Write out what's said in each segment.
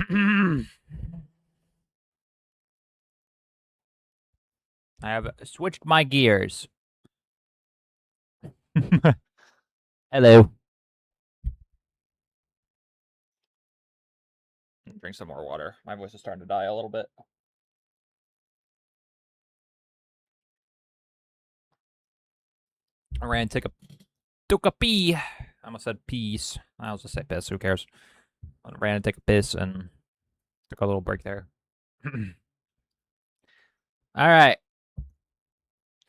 I have switched my gears. Hello. Drink some more water. My voice is starting to die a little bit. I ran, took a pee. I almost said peace. I was just say piss. Who cares? I ran and take a piss and took a little break there. All right.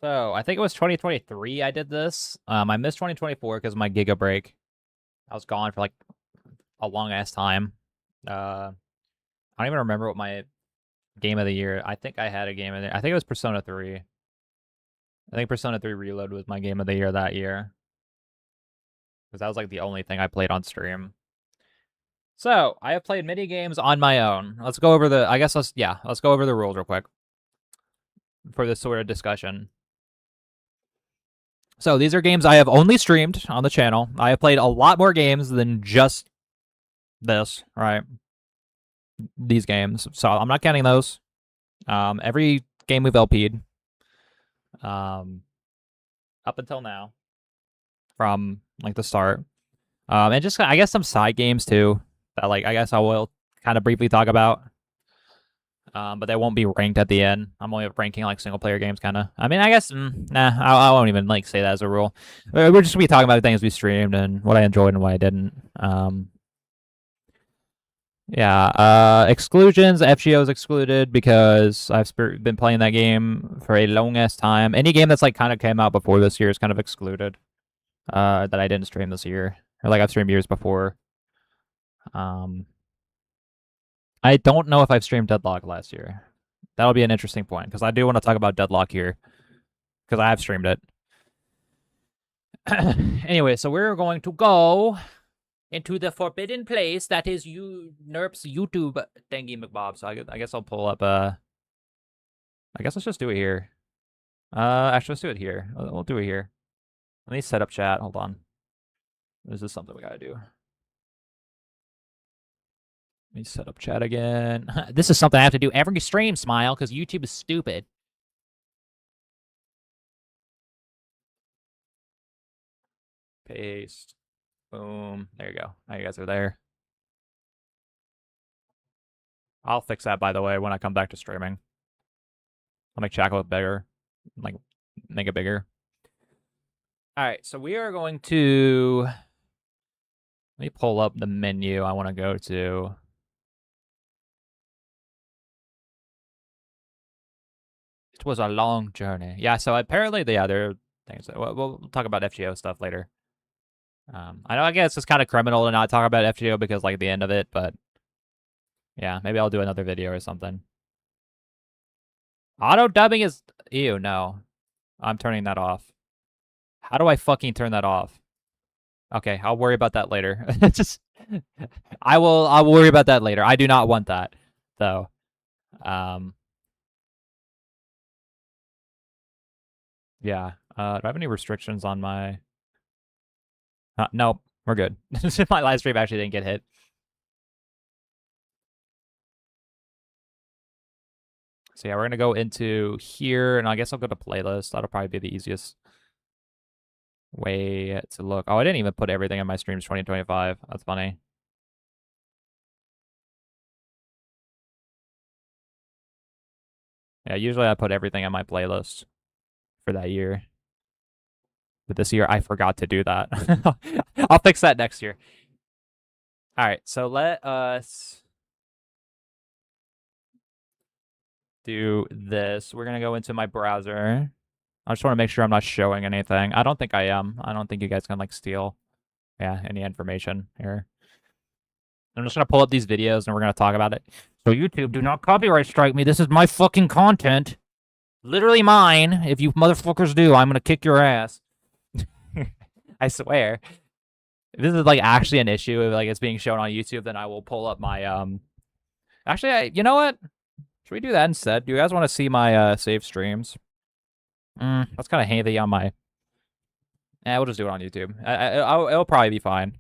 So I think it was 2023 I did this. I missed 2024 because of my Giga break. I was gone for like a long ass time. I don't even remember what my game of the year. I think I had a game of the year. I think it was Persona 3. I think Persona 3 Reload was my game of the year that year. Because that was like the only thing I played on stream. So, I have played mini games on my own. Let's go over the let's go over the rules real quick for this sort of discussion. So, these are games I have only streamed on the channel. I have played a lot more games than just this, right? These games. So, I'm not counting those. Every game we've LP'd up until now from like the start. And just I guess some side games too that like I guess I will kind of briefly talk about. But they won't be ranked at the end. I'm only ranking like single player games kind of. I mean, I guess nah, I won't even like say that as a rule. We're just gonna be talking about the things we streamed and what I enjoyed and what I didn't. Yeah, exclusions. FGO's excluded because I've been playing that game for a long ass time. Any game that's like kind of came out before this year is kind of excluded. That I didn't stream this year, or like I've streamed years before. I don't know if I've streamed Deadlock last year. That'll be an interesting point because I do want to talk about Deadlock here because I have streamed it. Anyway, so we're going to go into the forbidden place that is Nerp's YouTube thingy McBob. So I guess I'll pull up. I guess let's just do it here. Actually, let's do it here. We'll do it here. Let me set up chat. Hold on. This is something we gotta do. Let me set up chat again. This is something I have to do every stream, Smile, because YouTube is stupid. Paste. Boom. There you go. Now you guys are there. I'll fix that, by the way, when I come back to streaming. I'll make chat look bigger. Like, make it bigger. All right, so we are going to... Let me pull up the menu I want to go to. It was a long journey. Yeah, so apparently, yeah, there are things. We'll talk about FGO stuff later. I know, I guess it's kind of criminal to not talk about FGO because, like, the end of it, but yeah, maybe I'll do another video or something. Auto dubbing is... Ew, no. I'm turning that off. How do I fucking turn that off? Okay, I'll worry about that later. Just... I'll worry about that later. I do not want that, though. Yeah. Do I have any restrictions on my... nope, we're good. My live stream actually didn't get hit. So yeah, we're gonna go into here, and I guess I'll go to playlist. That'll probably be the easiest way to look. Oh, I didn't even put everything in my streams 2025. That's funny. Yeah, usually I put everything on my playlist for that year. But this year I forgot to do that. I'll fix that next year. All right, so let us do this. We're gonna go into my browser. I just want to make sure I'm not showing anything. I don't think I am. I don't think you guys can like steal, yeah, any information here. I'm just gonna pull up these videos and we're gonna talk about it. So YouTube, do not copyright strike me. This is my fucking content. Literally mine. If you motherfuckers do, I'm gonna kick your ass. I swear. If this is like actually an issue, if like it's being shown on YouTube, then I will pull up my Actually, you know what? Should we do that instead? Do you guys want to see my save streams? That's kind of handy on my... we'll just do it on YouTube. It'll probably be fine.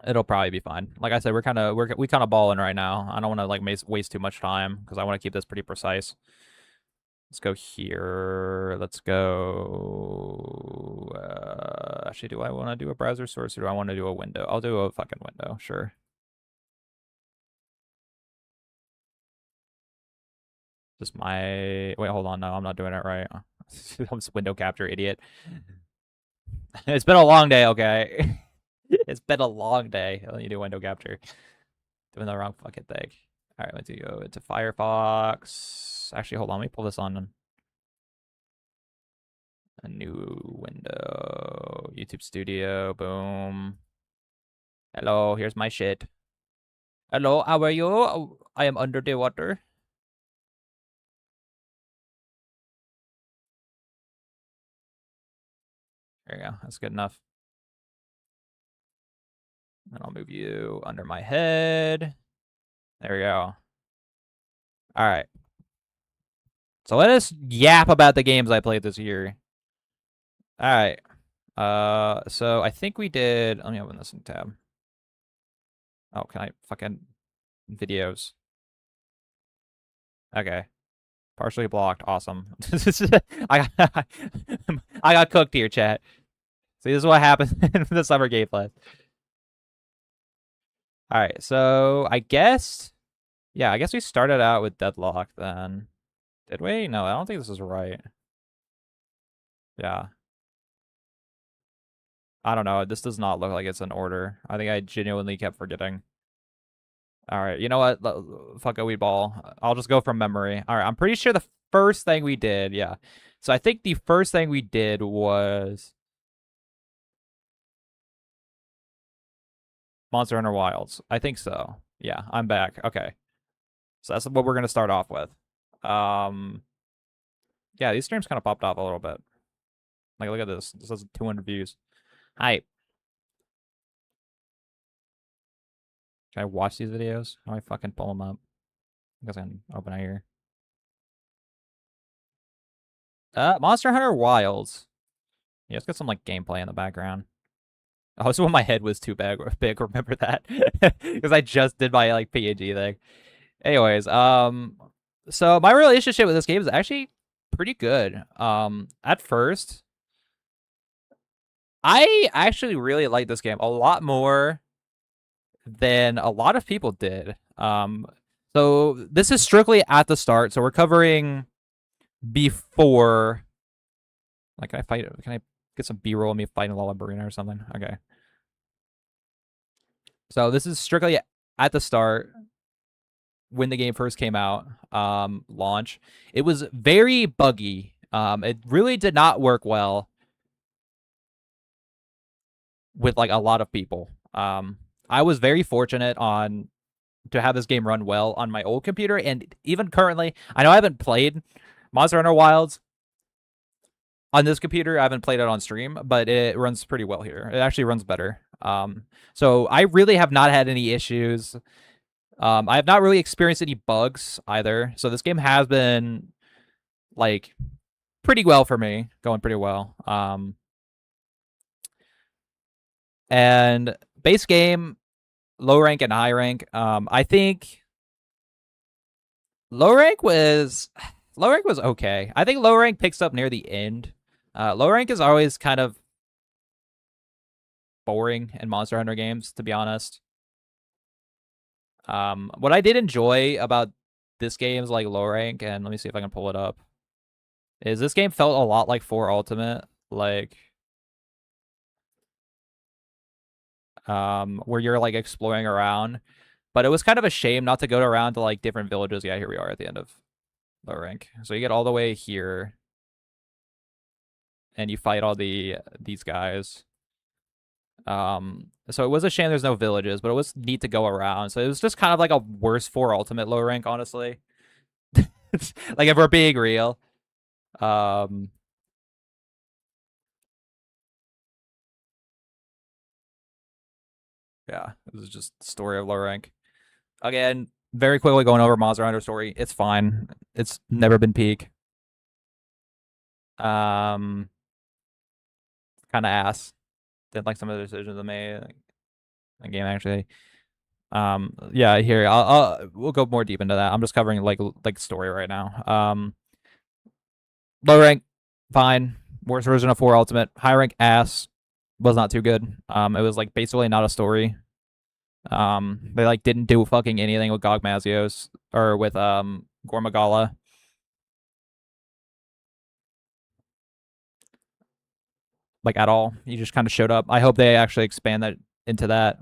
It'll probably be fine. Like I said, we kind of balling right now. I don't want to like waste too much time because I want to keep this pretty precise. Let's go here. Let's go. Actually, do I want to do a browser source or do I want to do a window? I'll do a fucking window. Sure. Just my wait. Hold on. No, I'm not doing it right. I'm just window capture, idiot. It's been a long day. Okay. It's been a long day. Let me do window capture. Doing the wrong fucking thing. All right, let's go into Firefox. Actually, hold on. Let me pull this on a new window. YouTube Studio. Boom. Hello, here's my shit. Hello, how are you? I am under the water. There you go. That's good enough. And I'll move you under my head. There we go. All right. So let us yap about the games I played this year. All right. So I think we did. Let me open this in tab. Oh, can I fucking videos? Okay. Partially blocked. Awesome. I got, I got cooked here, chat. See, this is what happens in the summer gameplay. All right, so I guess, yeah, I guess we started out with Deadlock then. Did we? No, I don't think this is right. Yeah. I don't know. This does not look like it's in order. I think I genuinely kept forgetting. All right, you know what? Fuck a weed ball. I'll just go from memory. All right, I'm pretty sure the first thing we did, yeah. So I think the first thing we did was Monster Hunter Wilds. I think so. Yeah, I'm back. Okay. So that's what we're gonna start off with. Um, yeah, these streams kind of popped off a little bit. Like, look at this. This has 200 views. Hi. Can I watch these videos? How do I fucking pull them up? I guess I can open it here. Monster Hunter Wilds. Yeah, let's get some like gameplay in the background. Oh, this is when my head was too big. Remember that? Because I just did my like PNG thing. Anyways, so my relationship with this game is actually pretty good. At first, I actually really liked this game a lot more than a lot of people did. So this is strictly at the start. So we're covering before. Like, can I fight? Can I get some B-roll of me fighting Lullabarina or something? Okay. So this is strictly at the start when the game first came out, launch. It was very buggy. It really did not work well with like a lot of people. I was very fortunate on to have this game run well on my old computer, and even currently, I know I haven't played Monster Hunter Wilds on this computer. I haven't played it on stream, but it runs pretty well here. It actually runs better. So I really have not had any issues. I have not really experienced any bugs either. So this game has been like pretty well for me, going pretty well. And base game, low rank and high rank. I think low rank was okay. I think low rank picks up near the end. Low rank is always kind of boring in Monster Hunter games, to be honest. What I did enjoy about this game is like low rank, and let me see if I can pull it up. Is this game felt a lot like 4 Ultimate, like where you're like exploring around, but it was kind of a shame not to go around to like different villages. Yeah, here we are at the end of low rank. So you get all the way here, and you fight all these guys. So it was a shame there's no villages, but it was neat to go around. So it was just kind of like a worse 4 Ultimate low rank, honestly. Like if we're being real. Yeah, this is just the story of low rank. Again, very quickly going over Monster Hunter story. It's fine. It's never been peak. Kind of ass. Didn't like some of the decisions I made. That game actually. Yeah, here we'll go more deep into that. I'm just covering like story right now. Low rank, fine. Worst version of 4 Ultimate. High rank, ass. Was not too good. It was like basically not a story. They like didn't do fucking anything with Gog Mazios or with Gormagala. Like at all. He just kind of showed up. I hope they actually expand that into that.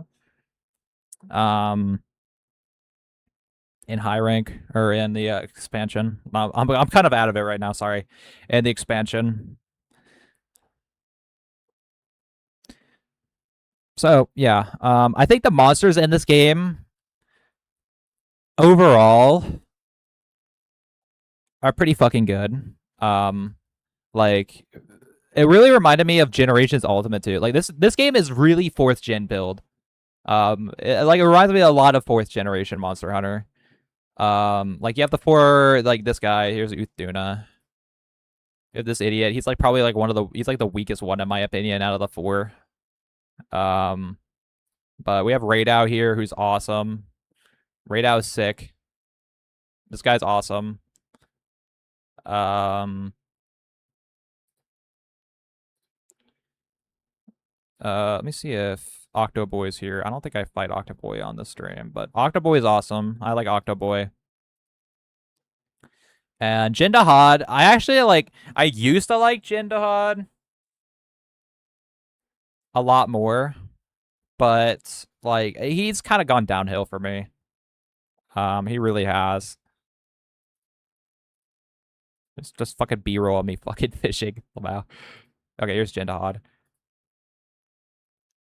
In high rank or in the expansion. I'm kind of out of it right now. Sorry, in the expansion. So yeah, I think the monsters in this game overall are pretty fucking good. Like it really reminded me of Generations Ultimate too. Like this game is really 4th gen build. It reminds me a lot of 4th generation Monster Hunter. Like you have the 4, like this guy. Here's Uthduna. You have this idiot. He's like probably like he's like the weakest one in my opinion out of the 4. But we have Raidou here, who's awesome. Raidou is sick. This guy's awesome. Let me see if Octoboy's here. I don't think I fight Octoboy on this stream, but Octoboy is awesome. I like Octoboy. And Jindahad, I actually like. I used to like Jindahad a lot more, but like he's kind of gone downhill for me. He really has. It's just fucking B-roll of me fucking fishing. Wow. Okay, here's Jindahad.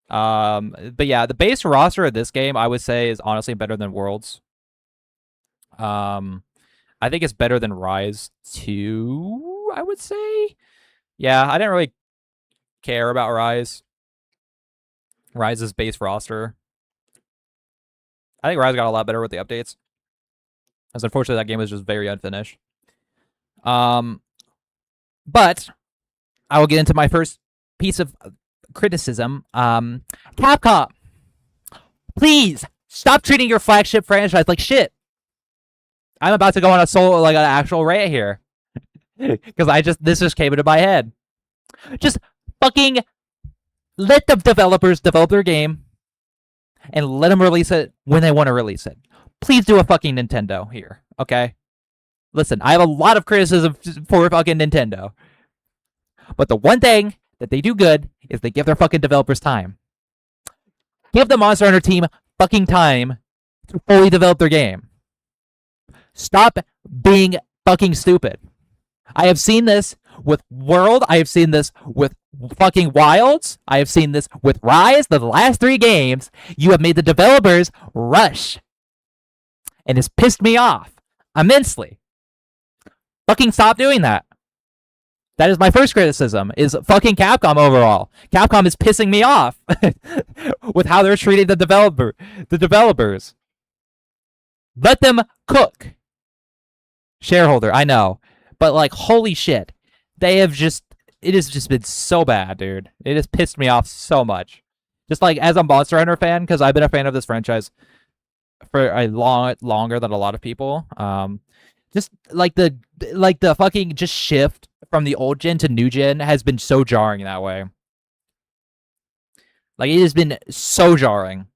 But yeah, the base roster of this game, I would say, is honestly better than Worlds. I think it's better than Rise 2, I would say. Yeah, I didn't really care about Rise. Rise's base roster. I think Rise got a lot better with the updates. As unfortunately that game was just very unfinished. But I will get into my first piece of criticism. Capcom, please stop treating your flagship franchise like shit. I'm about to go on a solo, like an actual rant here, because this just came into my head. Just fucking let the developers develop their game and let them release it when they want to release it. Please do a fucking Nintendo here, okay? Listen, I have a lot of criticism for fucking Nintendo, but the one thing that they do good is they give their fucking developers time. Give the Monster Hunter team fucking time to fully develop their game. Stop being fucking stupid. I have seen this with World. I have seen this with fucking Wilds. I have seen this with Rise. The last 3 games, you have made the developers rush. And it's pissed me off immensely. Fucking stop doing that. That is my first criticism, is fucking Capcom overall. Capcom is pissing me off with how they're treating the developers. Let them cook. Shareholder, I know. But like, holy shit. It has just been so bad, dude. It has pissed me off so much. Just like as a Monster Hunter fan, because I've been a fan of this franchise for a longer than a lot of people. Just like the fucking just shift from the old gen to new gen has been so jarring that way. Like it has been so jarring.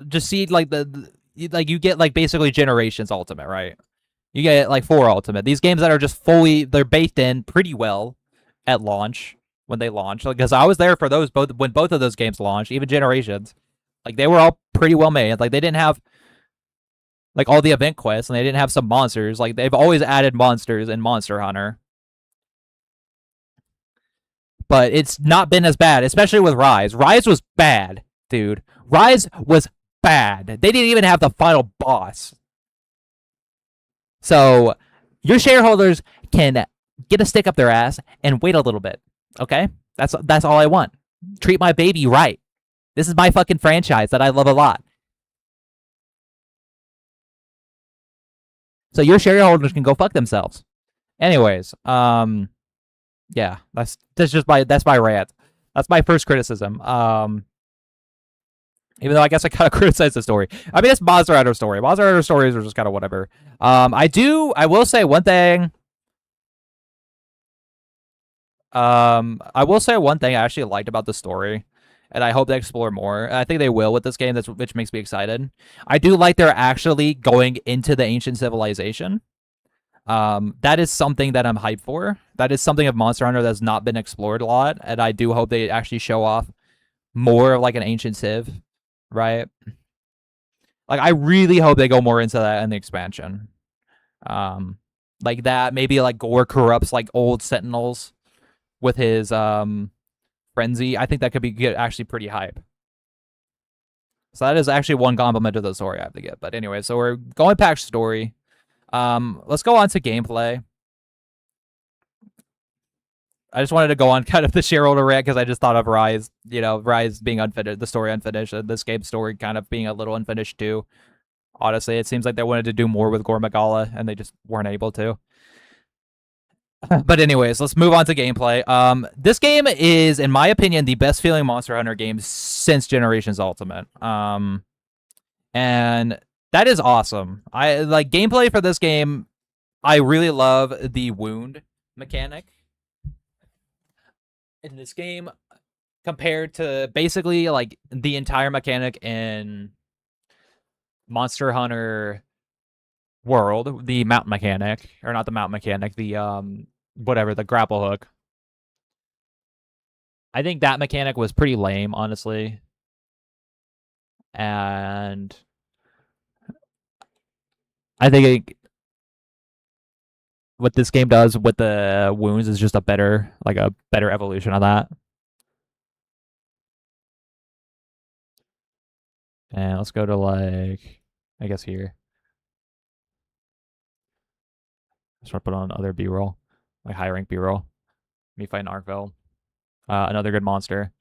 Just see like you get like basically Generations Ultimate, right? You get like 4 Ultimate. These games that are just they're baked in pretty well at launch when they launch. Because I was there for those when both of those games launched, even Generations. Like they were all pretty well made. Like they didn't have like all the event quests, and they didn't have some monsters. Like they've always added monsters in Monster Hunter. But it's not been as bad, especially with Rise. Rise was bad, dude. Rise was bad. They didn't even have the final boss. So your shareholders can get a stick up their ass and wait a little bit. Okay? That's all I want. Treat my baby right. This is my fucking franchise that I love a lot. So your shareholders can go fuck themselves. Anyways, yeah, that's my rant. That's my first criticism. Even though I guess I kind of criticize the story. I mean, it's Monster Hunter story. Monster Hunter stories are just kind of whatever. I will say one thing. I will say one thing I actually liked about the story, and I hope they explore more. And I think they will with this game, which makes me excited. I do like they're actually going into the ancient civilization. That is something that I'm hyped for. That is something of Monster Hunter that's not been explored a lot, and I do hope they actually show off more of like an ancient civ, right? Like I really hope they go more into that in the expansion. Like that maybe like Gore corrupts like old sentinels with his frenzy. I think that could be actually pretty hype. So that is actually one compliment to the story I have to give. But anyway, so we're going past story. Let's go on to gameplay. I just wanted to go on kind of the shareholder rant because I just thought of Rise, Rise being unfinished, the story unfinished, and this game's story kind of being a little unfinished too. Honestly, it seems like they wanted to do more with Gore Magala and they just weren't able to. But anyways, let's move on to gameplay. This game is, in my opinion, the best feeling Monster Hunter game since Generations Ultimate. And that is awesome. I like gameplay for this game. I really love the wound mechanic in this game compared to basically like the entire mechanic in Monster Hunter World, the mount mechanic, or not the mount mechanic, the whatever, the grapple hook. I think that mechanic was pretty lame, honestly. And I think what this game does with the wounds is just a better evolution of that. And let's go to like, I guess here. Just want to put on other B-roll, like high rank B-roll. Me fighting Arkville. Another good monster.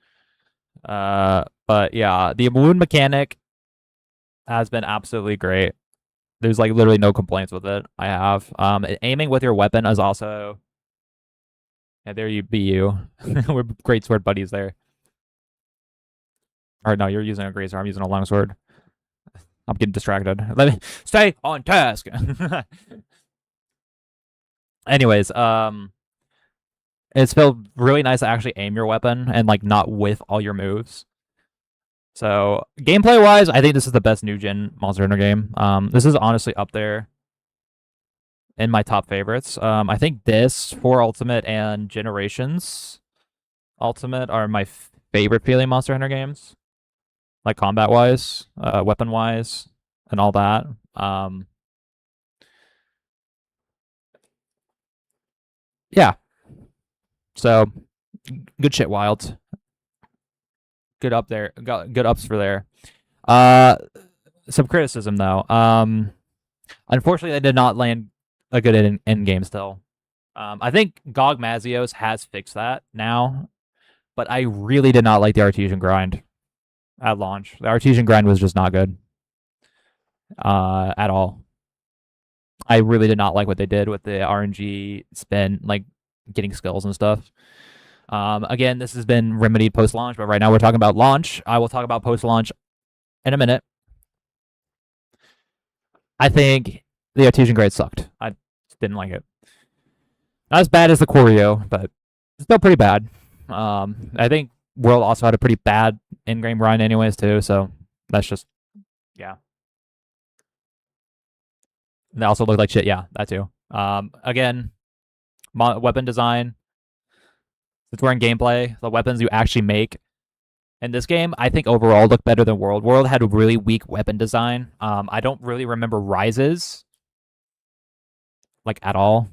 But yeah, the wound mechanic has been absolutely great. There's like literally no complaints with it. I have. Aiming with your weapon is also. Yeah, there you be you. We're great sword buddies there. Or no, you're using a great sword. I'm using a long sword. I'm getting distracted. Let me stay on task. Anyways, it's felt really nice to actually aim your weapon and like not with all your moves. So gameplay wise, I think this is the best new gen Monster Hunter game. This is honestly up there in my top favorites. I think this for Ultimate and Generations Ultimate are my favorite feeling Monster Hunter games, like combat wise, weapon wise, and all that. Yeah. So good shit, Wilds. Good up there. Good ups for there. Some criticism though. Unfortunately, they did not land a good end game still. I think GOG Mazios has fixed that now, but I really did not like the artesian grind at launch. The artesian grind was just not good at all. I really did not like what they did with the RNG spin, like getting skills and stuff. Again, this has been remedied post-launch, but right now we're talking about launch. I will talk about post-launch in a minute. I think the artesian grade sucked. I didn't like it. Not as bad as the choreo, but still pretty bad. I think World also had a pretty bad in-game grind anyways too, so that's just, yeah. And they also look like shit, yeah, that too. Again, weapon design. Since we're in gameplay, the weapons you actually make in this game, I think overall look better than World. World had a really weak weapon design. I don't really remember Rises, like at all.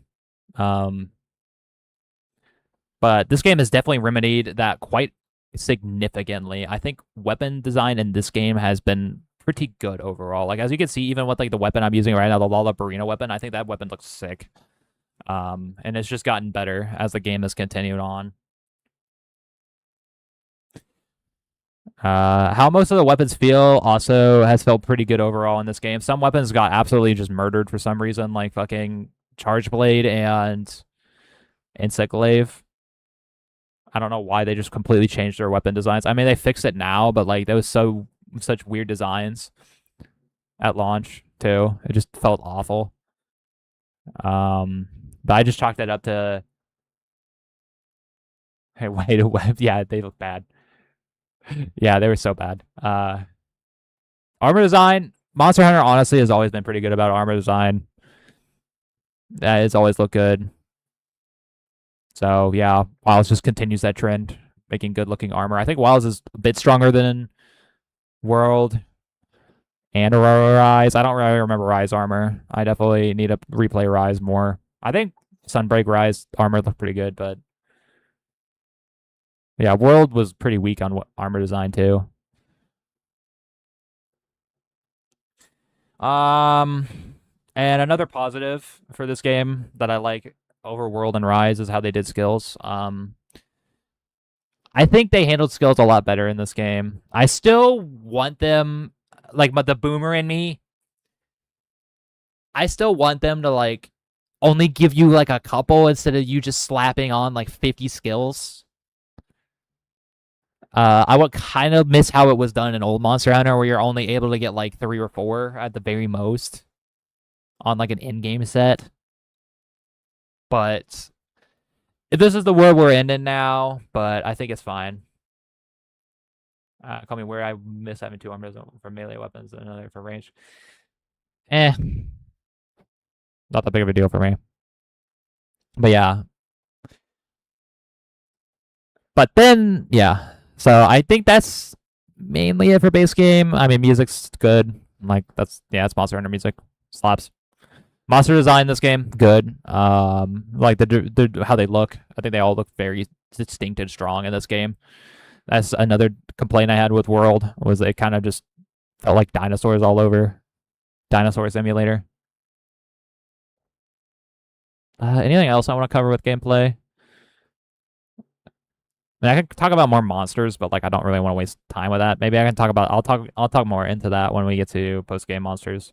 But this game has definitely remedied that quite significantly. I think weapon design in this game has been pretty good overall. Like as you can see, even with like the weapon I'm using right now, the Lala Barina weapon, I think that weapon looks sick. And it's just gotten better as the game has continued on. How most of the weapons feel also has felt pretty good overall in this game. Some weapons got absolutely just murdered for some reason, like fucking Charge Blade and Insect Glaive. I don't know why they just completely changed their weapon designs. I mean, they fixed it now, but like there was such weird designs at launch too. It just felt awful. But I just chalked that up to hey, wait, yeah, they look bad. Yeah, they were so bad. Armor design, Monster Hunter honestly has always been pretty good about armor design. It's always looked good. So yeah, Wilds just continues that trend, making good looking armor. I think Wilds is a bit stronger than World and Rise. I don't really remember Rise armor. I definitely need to replay Rise more. I think Sunbreak Rise armor looked pretty good, but yeah, World was pretty weak on armor design too. And another positive for this game that I like over World and Rise is how they did skills. I think they handled skills a lot better in this game. I still want them, like, but the boomer in me, I still want them to like only give you like a couple instead of you just slapping on like 50 skills. I would kind of miss how it was done in old Monster Hunter, where you're only able to get like 3 or 4 at the very most on like an in-game set. But this is the world we're in now, but I think it's fine. Call me where I miss having 2 armors for melee weapons and another for range. Not that big of a deal for me. But yeah. But then, yeah. So I think that's mainly it for base game. I mean, music's good. Like it's Monster Hunter music. Slaps. Monster design in this game, good. Like the how they look. I think they all look very distinct and strong in this game. That's another complaint I had with World, was it kind of just felt like dinosaurs all over. Dinosaur Simulator. Anything else I want to cover with gameplay? I mean, I can talk about more monsters, but like I don't really want to waste time with that. Maybe I can talk about. I'll talk more into that when we get to post game monsters.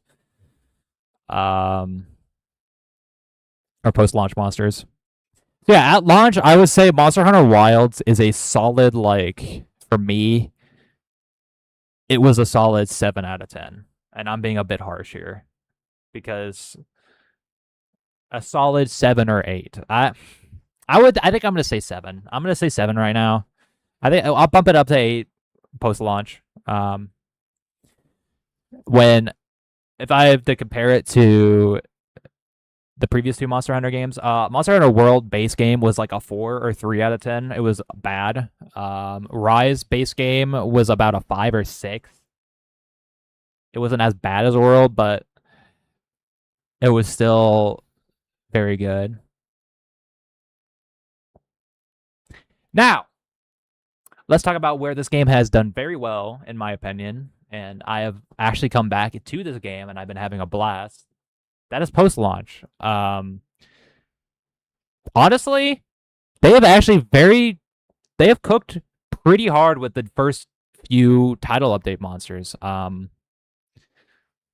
Or post launch monsters. Yeah, at launch, I would say Monster Hunter Wilds is a solid, like, for me, it was a solid 7 out of 10. And I'm being a bit harsh here because a solid 7 or 8. I think I'm gonna say 7. I'm gonna say 7 right now. I think I'll bump it up to 8 post launch. If I have to compare it to the previous 2 Monster Hunter games, Monster Hunter World base game was like a 4 or 3 out of 10. It was bad. Rise base game was about a 5 or 6. It wasn't as bad as World, but it was still very good. Now, let's talk about where this game has done very well, in my opinion. And I have actually come back to this game, and I've been having a blast. That is post-launch. Honestly, they have cooked pretty hard with the first few title update monsters.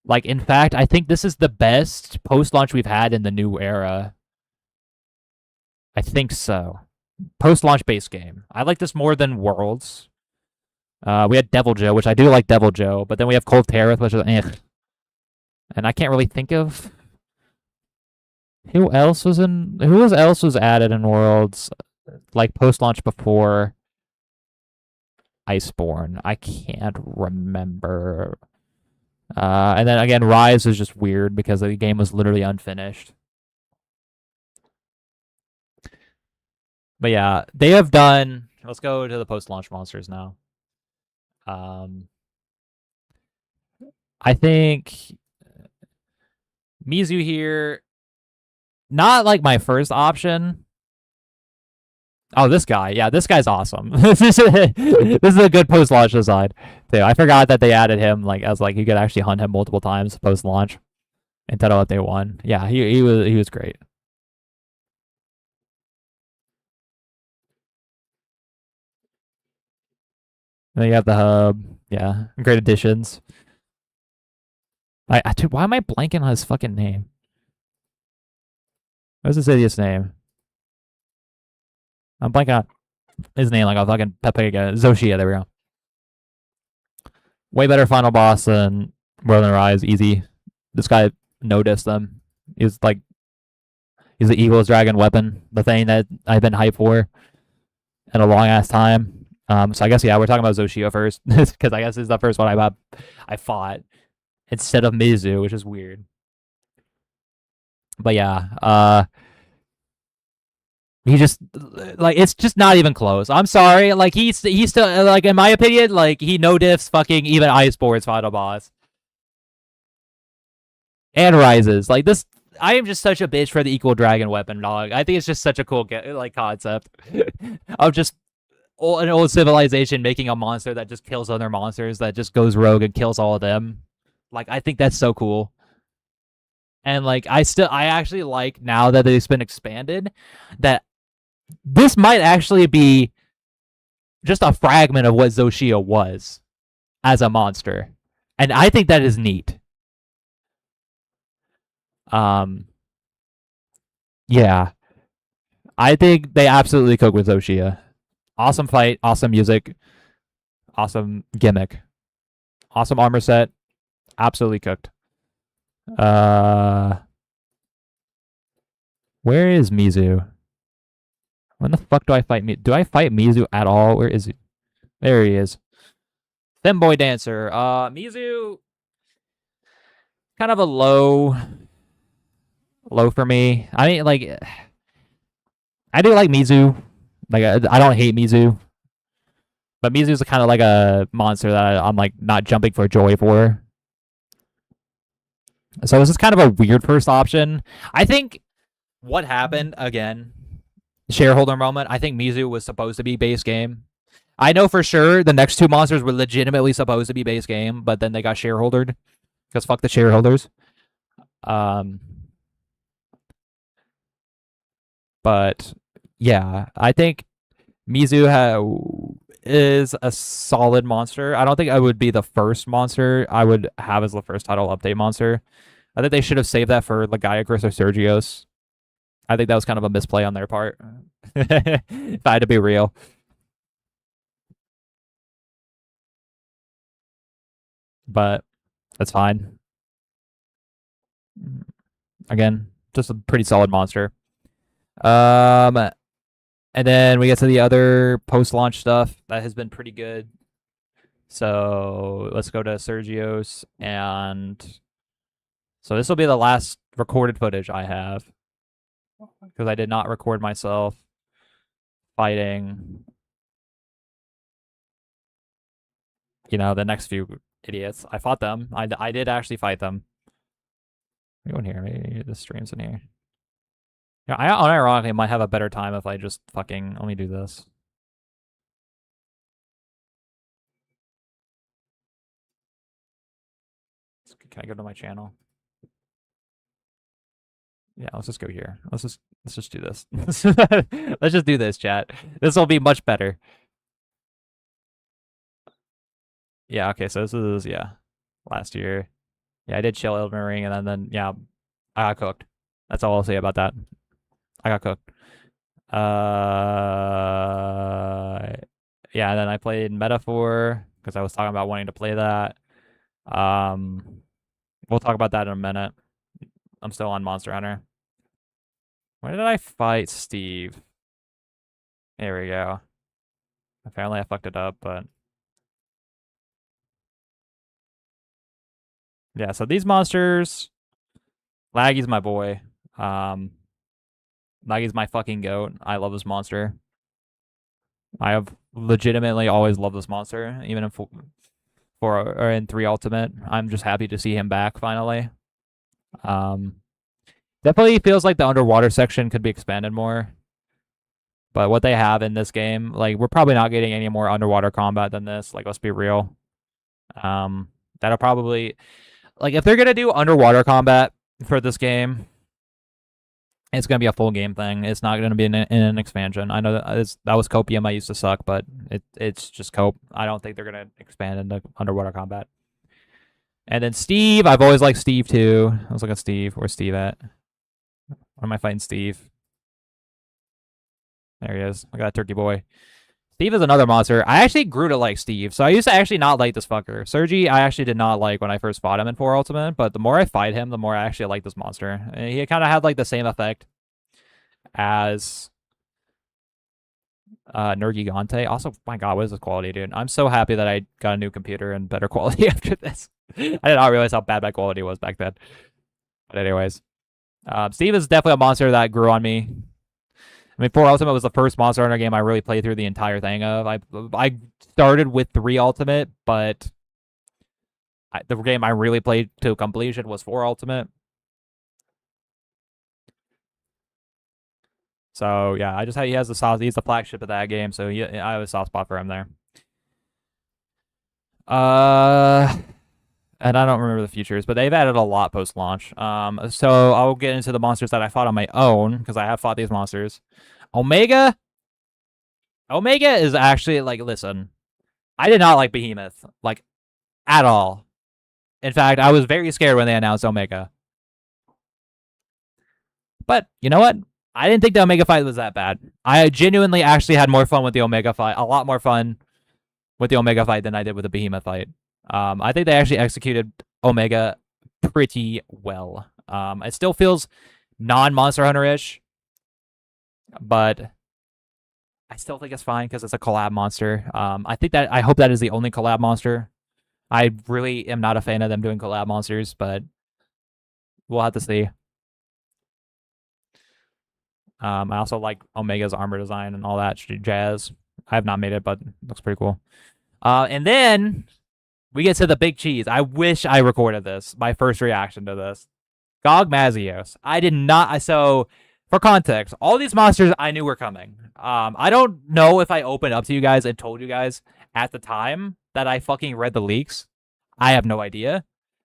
Like, in fact, I think this is the best post-launch we've had in the new era. I think so. Post-launch base game. I like this more than Worlds. We had Devil Joe, which I do like Devil Joe, but then we have Cold Territh, which is and I can't really think of who else was added in Worlds like post-launch before Iceborne. I can't remember. And then again, Rise is just weird because the game was literally unfinished. But yeah, they have done. Let's go to the post-launch monsters now. I think Mizu here, not like my first option. Oh, this guy. Yeah, this guy's awesome. This is a good post-launch design too. I forgot that they added him like as like you could actually hunt him multiple times post-launch in Title Update 1. Yeah, he was great. And then you have the hub. Yeah, great additions. Dude, why am I blanking on his fucking name? What's his idiot's name? I'm blanking on. his name like a fucking Pepega. Zoshia, there we go. Way better final boss than World in Rise, easy. This guy noticed them. He's the Eagle's Dragon weapon, the thing that I've been hyped for in a long ass time. So I guess we're talking about Zoshia first because I guess it's the first one I fought instead of Mizu, which is weird. But yeah, he just it's just not even close. I'm sorry, he's still in my opinion, he no diffs fucking even Iceborne's final boss and Rises. This, I am just such a bitch for the Equal Dragon weapon, dog. I think it's just such a cool concept of just an old civilization making a monster that just kills other monsters, that just goes rogue and kills all of them. I think that's so cool. And I actually like, now that it's been expanded, that this might actually be just a fragment of what Zoshia was as a monster. And I think that is neat. Yeah. I think they absolutely cook with Zoshia. Awesome fight, awesome music, awesome gimmick, awesome armor set, absolutely cooked. Where is Mizu? When the fuck do I fight Mizu? Do I fight Mizu at all? Where is he? There he is. Femboy Dancer. Mizu, kind of a low for me. I mean, I do like Mizu. I don't hate Mizu. But Mizu's kind of a monster that I'm not jumping for joy for. So this is kind of a weird first option. I think what happened, again, shareholder moment, I think Mizu was supposed to be base game. I know for sure the next two monsters were legitimately supposed to be base game, but then they got shareholdered. Because fuck the shareholders. But yeah, I think Mizu is a solid monster. I don't think I would be the first monster I would have as the first title update monster. I think they should have saved that for Lagiacrus or Sergios. I think that was kind of a misplay on their part. If I had to be real. But that's fine. Again, just a pretty solid monster. And then we get to the other post-launch stuff that has been pretty good. So let's go to Sergios, and so this will be the last recorded footage I have, because I did not record myself fighting, the next few idiots. I fought them. I did actually fight them. Let me go in here. Maybe the stream's in here. Yeah, I unironically might have a better time if I just fucking, let me do this. Can I go to my channel? Yeah, let's just go here. Let's just do this. Let's just do this, chat. This will be much better. Yeah, okay, so this is, last year. Yeah, I did chill Elden Ring, and then yeah, I got cooked. That's all I'll say about that. I got cooked. Yeah, and then I played Metaphor, because I was talking about wanting to play that. We'll talk about that in a minute. I'm still on Monster Hunter. Where did I fight Steve? There we go. Apparently I fucked it up, but yeah, so these monsters, Laggy's my boy. Laggy's my fucking goat. I love this monster. I have legitimately always loved this monster, even in in 3 Ultimate. I'm just happy to see him back finally. Definitely feels like the underwater section could be expanded more. But what they have in this game, we're probably not getting any more underwater combat than this. Let's be real. That'll probably, if they're gonna do underwater combat for this game, it's gonna be a full game thing. It's not gonna be in an expansion. I know that was Copium. I used to suck, but it's just Cope. I don't think they're gonna expand into underwater combat. And then Steve, I've always liked Steve too. I was looking at Steve. Where's Steve at? Where am I fighting Steve? There he is. Look at that turkey boy. Steve is another monster. I actually grew to like Steve. So I used to actually not like this fucker. Sergi, I actually did not like when I first fought him in 4 Ultimate, but the more I fight him, the more I actually like this monster. And he kind of had like the same effect as Nergigante. Also, my god, what is this quality, dude? I'm so happy that I got a new computer and better quality after this. I did not realize how bad my quality was back then. But anyways, Steve is definitely a monster that grew on me. I mean, 4 Ultimate was the first Monster Hunter game I really played through the entire thing of. I started with 3 Ultimate, but the game I really played to completion was 4 Ultimate. So yeah, I just he has the sauce. He's the flagship of that game, so I have a soft spot for him there. And I don't remember the futures, but they've added a lot post launch. So I'll get into the monsters that I fought on my own because I have fought these monsters. Omega is actually like, listen, I did not like Behemoth like at all. In fact, I was very scared when they announced Omega. But you know what? I didn't think the Omega fight was that bad. I genuinely actually had more fun with the Omega fight, a lot more fun with the Omega fight than I did with the Behemoth fight. I think they actually executed Omega pretty well. It still feels non-Monster Hunter-ish, but I still think it's fine because it's a collab monster. I hope that is the only collab monster. I really am not a fan of them doing collab monsters, but we'll have to see. I also like Omega's armor design and all that jazz. I have not made it, but it looks pretty cool. And then we get to the big cheese. I wish I recorded this. My first reaction to this. Gog Mazios. I did not. So, for context, all these monsters I knew were coming. I don't know if I opened up to you guys and told you guys at the time that I fucking read the leaks. I have no idea.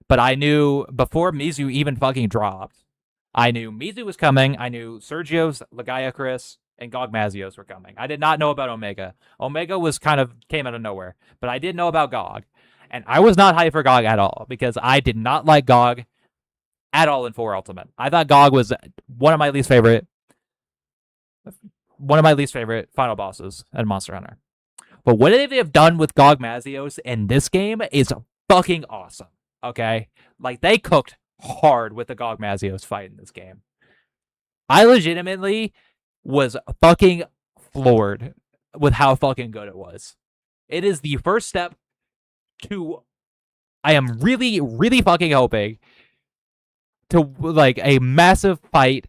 But I knew before Mizu even fucking dropped. I knew Mizu was coming. I knew Sergio's, Legaia Chris, and Gog Mazios were coming. I did not know about Omega. Omega came out of nowhere. But I did know about Gog. And I was not hyped for Gog at all because I did not like Gog at all in 4 Ultimate. I thought Gog was one of my least favorite final bosses in Monster Hunter. But what they have done with Gog Mazios in this game is fucking awesome. Okay? Like, they cooked hard with the Gog Mazios fight in this game. I legitimately was fucking floored with how fucking good it was. It is the first step to, I am really, really fucking hoping to like a massive fight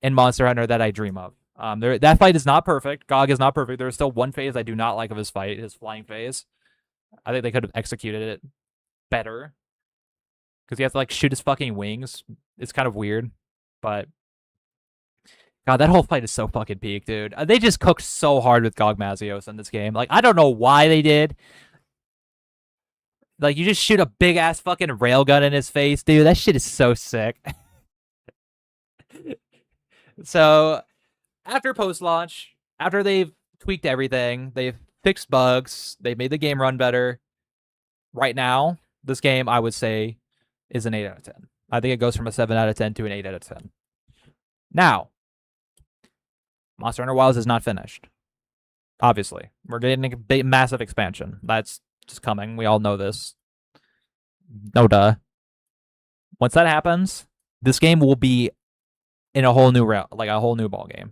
in Monster Hunter that I dream of. That fight is not perfect. Gog is not perfect. There's still one phase I do not like of his fight, his flying phase. I think they could have executed it better because he has to like shoot his fucking wings. It's kind of weird, but God, that whole fight is so fucking peak, dude. They just cooked so hard with Gog Mazios in this game. Like, I don't know why they did. Like, you just shoot a big ass fucking railgun in his face, dude. That shit is so sick. So, after post launch, after they've tweaked everything, they've fixed bugs, they've made the game run better. Right now, this game, I would say, is an 8 out of 10. I think it goes from a 7 out of 10 to an 8 out of 10. Now, Monster Hunter Wilds is not finished. Obviously. We're getting a big, massive expansion. That's just coming. We all know this. No duh. Once that happens, this game will be in a whole new route, like a whole new ball game.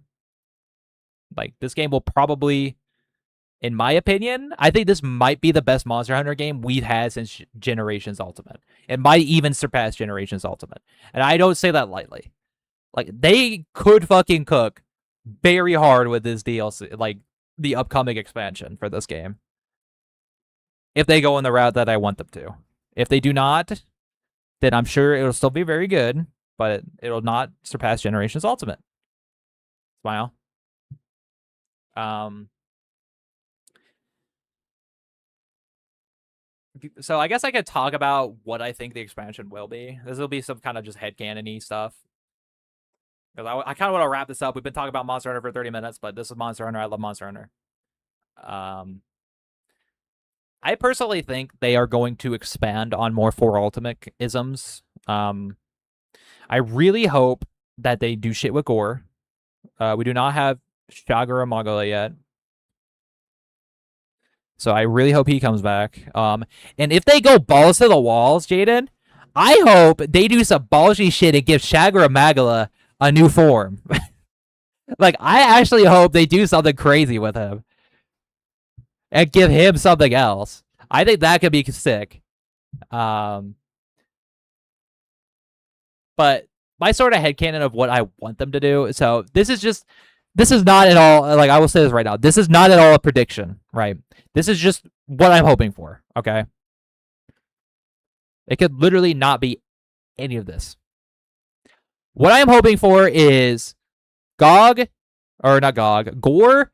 Like, this game will probably, in my opinion, I think this might be the best Monster Hunter game we've had since Generations Ultimate. It might even surpass Generations Ultimate. And I don't say that lightly. Like, they could fucking cook very hard with this DLC, like, the upcoming expansion for this game. If they go in the route that I want them to. If they do not, then I'm sure it'll still be very good, but it'll not surpass Generations Ultimate. Smile. So I guess I could talk about what I think the expansion will be. This will be some kind of just headcanon-y stuff. Because I kind of want to wrap this up. We've been talking about Monster Hunter for 30 minutes, but this is Monster Hunter. I love Monster Hunter. I personally think they are going to expand on more 4 Ultimate isms. I really hope that they do shit with gore. We do not have Shagura Magala yet. So I really hope he comes back. And if they go balls to the walls, Jaden, I hope they do some ballsy shit and give Shagra Magala a new form. Like, I actually hope they do something crazy with him and give him something else. I think that could be sick. Um, but my sort of headcanon of what I want them to do. So this is not at all, like, I will say this right now. This is not at all a prediction, right? This is just what I'm hoping for, okay? It could literally not be any of this. What I am hoping for is Gog, or not Gog, Gore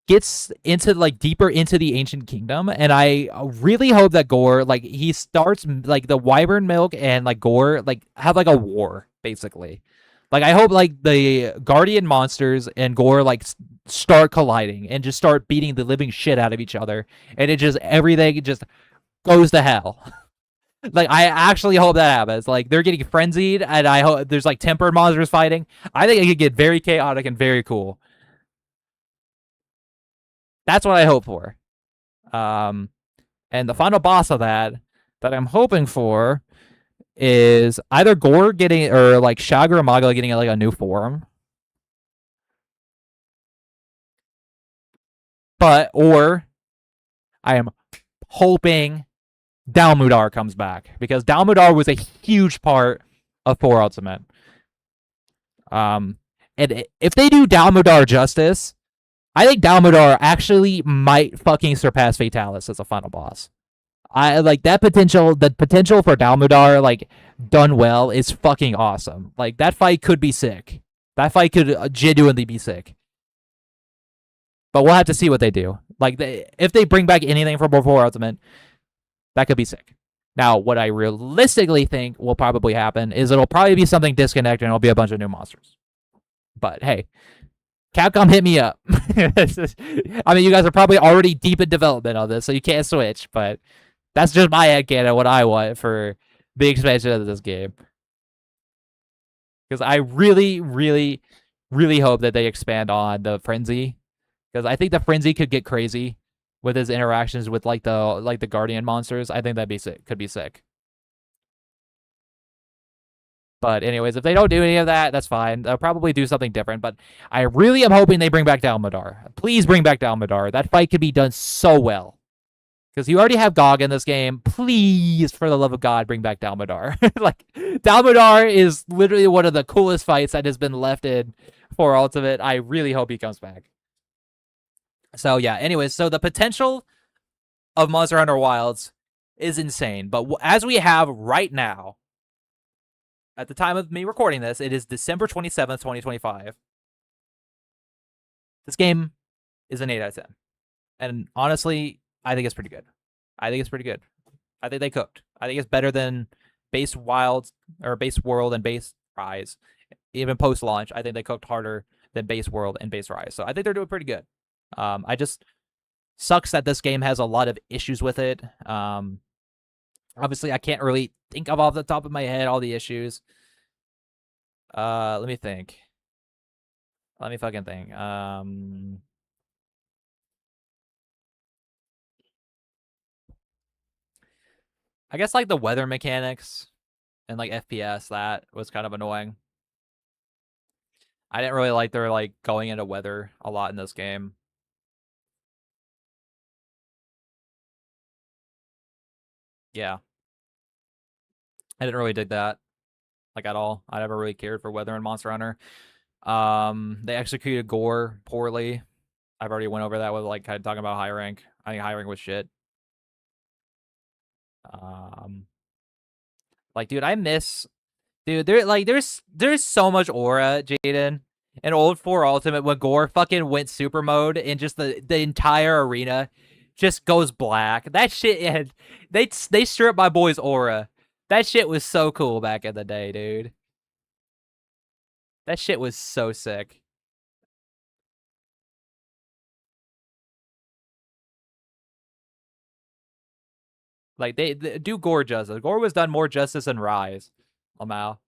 gets into like deeper into the ancient kingdom, and I really hope that Gore, like, he starts like the Wyvern Milk and like Gore like have like a war basically. Like, I hope like the Guardian monsters and Gore like start colliding and just start beating the living shit out of each other, and it just everything just goes to hell. Like, I actually hope that happens. Like, they're getting frenzied, and I hope there's like tempered monsters fighting. I think it could get very chaotic and very cool. That's what I hope for. Um, and the final boss of that I'm hoping for is either Gore getting, or like Shagra Magala getting like a new form, or I am hoping Dalmudar comes back, because Dalmudar was a huge part of 4 Ultimate. And if they do Dalmudar justice, I think Dalmudar actually might fucking surpass Fatalis as a final boss. I like that potential. The potential for Dalmudar, like, done well, is fucking awesome. Like, that fight could be sick. That fight could genuinely be sick. But we'll have to see what they do. Like, if they bring back anything from before Ultimate, that could be sick. Now, what I realistically think will probably happen is it'll probably be something disconnected and it'll be a bunch of new monsters. But hey, Capcom, hit me up. I mean, you guys are probably already deep in development on this, so you can't switch. But that's just my headcanon, what I want for the expansion of this game. Because I really, really, really hope that they expand on the Frenzy. Because I think the Frenzy could get crazy with his interactions with like the Guardian monsters. I think that'd be sick. Could be sick. But anyways, if they don't do any of that, that's fine. They'll probably do something different. But I really am hoping they bring back Dalmudar. Please bring back Dalmudar. That fight could be done so well. Because you already have Gog in this game. Please, for the love of God, bring back Dalmudar. Like, Dalmudar is literally one of the coolest fights that has been left in for Ultimate. I really hope he comes back. So yeah, anyways, so the potential of Monster Hunter Wilds is insane. But as we have right now, at the time of me recording this, it is December 27th, 2025. This game is an 8 out of 10. And honestly, I think it's pretty good. I think it's pretty good. I think they cooked. I think it's better than base Wilds, or base World and base Rise. Even post launch, I think they cooked harder than base World and base Rise. So I think they're doing pretty good. I just sucks that this game has a lot of issues with it. Obviously, I can't really think of off the top of my head all the issues. Let me think. Let me fucking think. I guess like the weather mechanics and like FPS, that was kind of annoying. I didn't really like their like going into weather a lot in this game. Yeah, I didn't really dig that like at all. I never really cared for weather in Monster Hunter. They executed Gore poorly. I've already went over that with like kind of talking about high rank. I think high rank was shit. Um, like, dude, I miss, dude. There's so much aura, Jaden. In old 4 Ultimate, when Gore fucking went super mode and just the entire arena just goes black. That shit, and they stripped my boy's aura. That shit was so cool back in the day, dude. That shit was so sick. Like, they do Gore justice. Gore was done more justice than Rise. Lamau.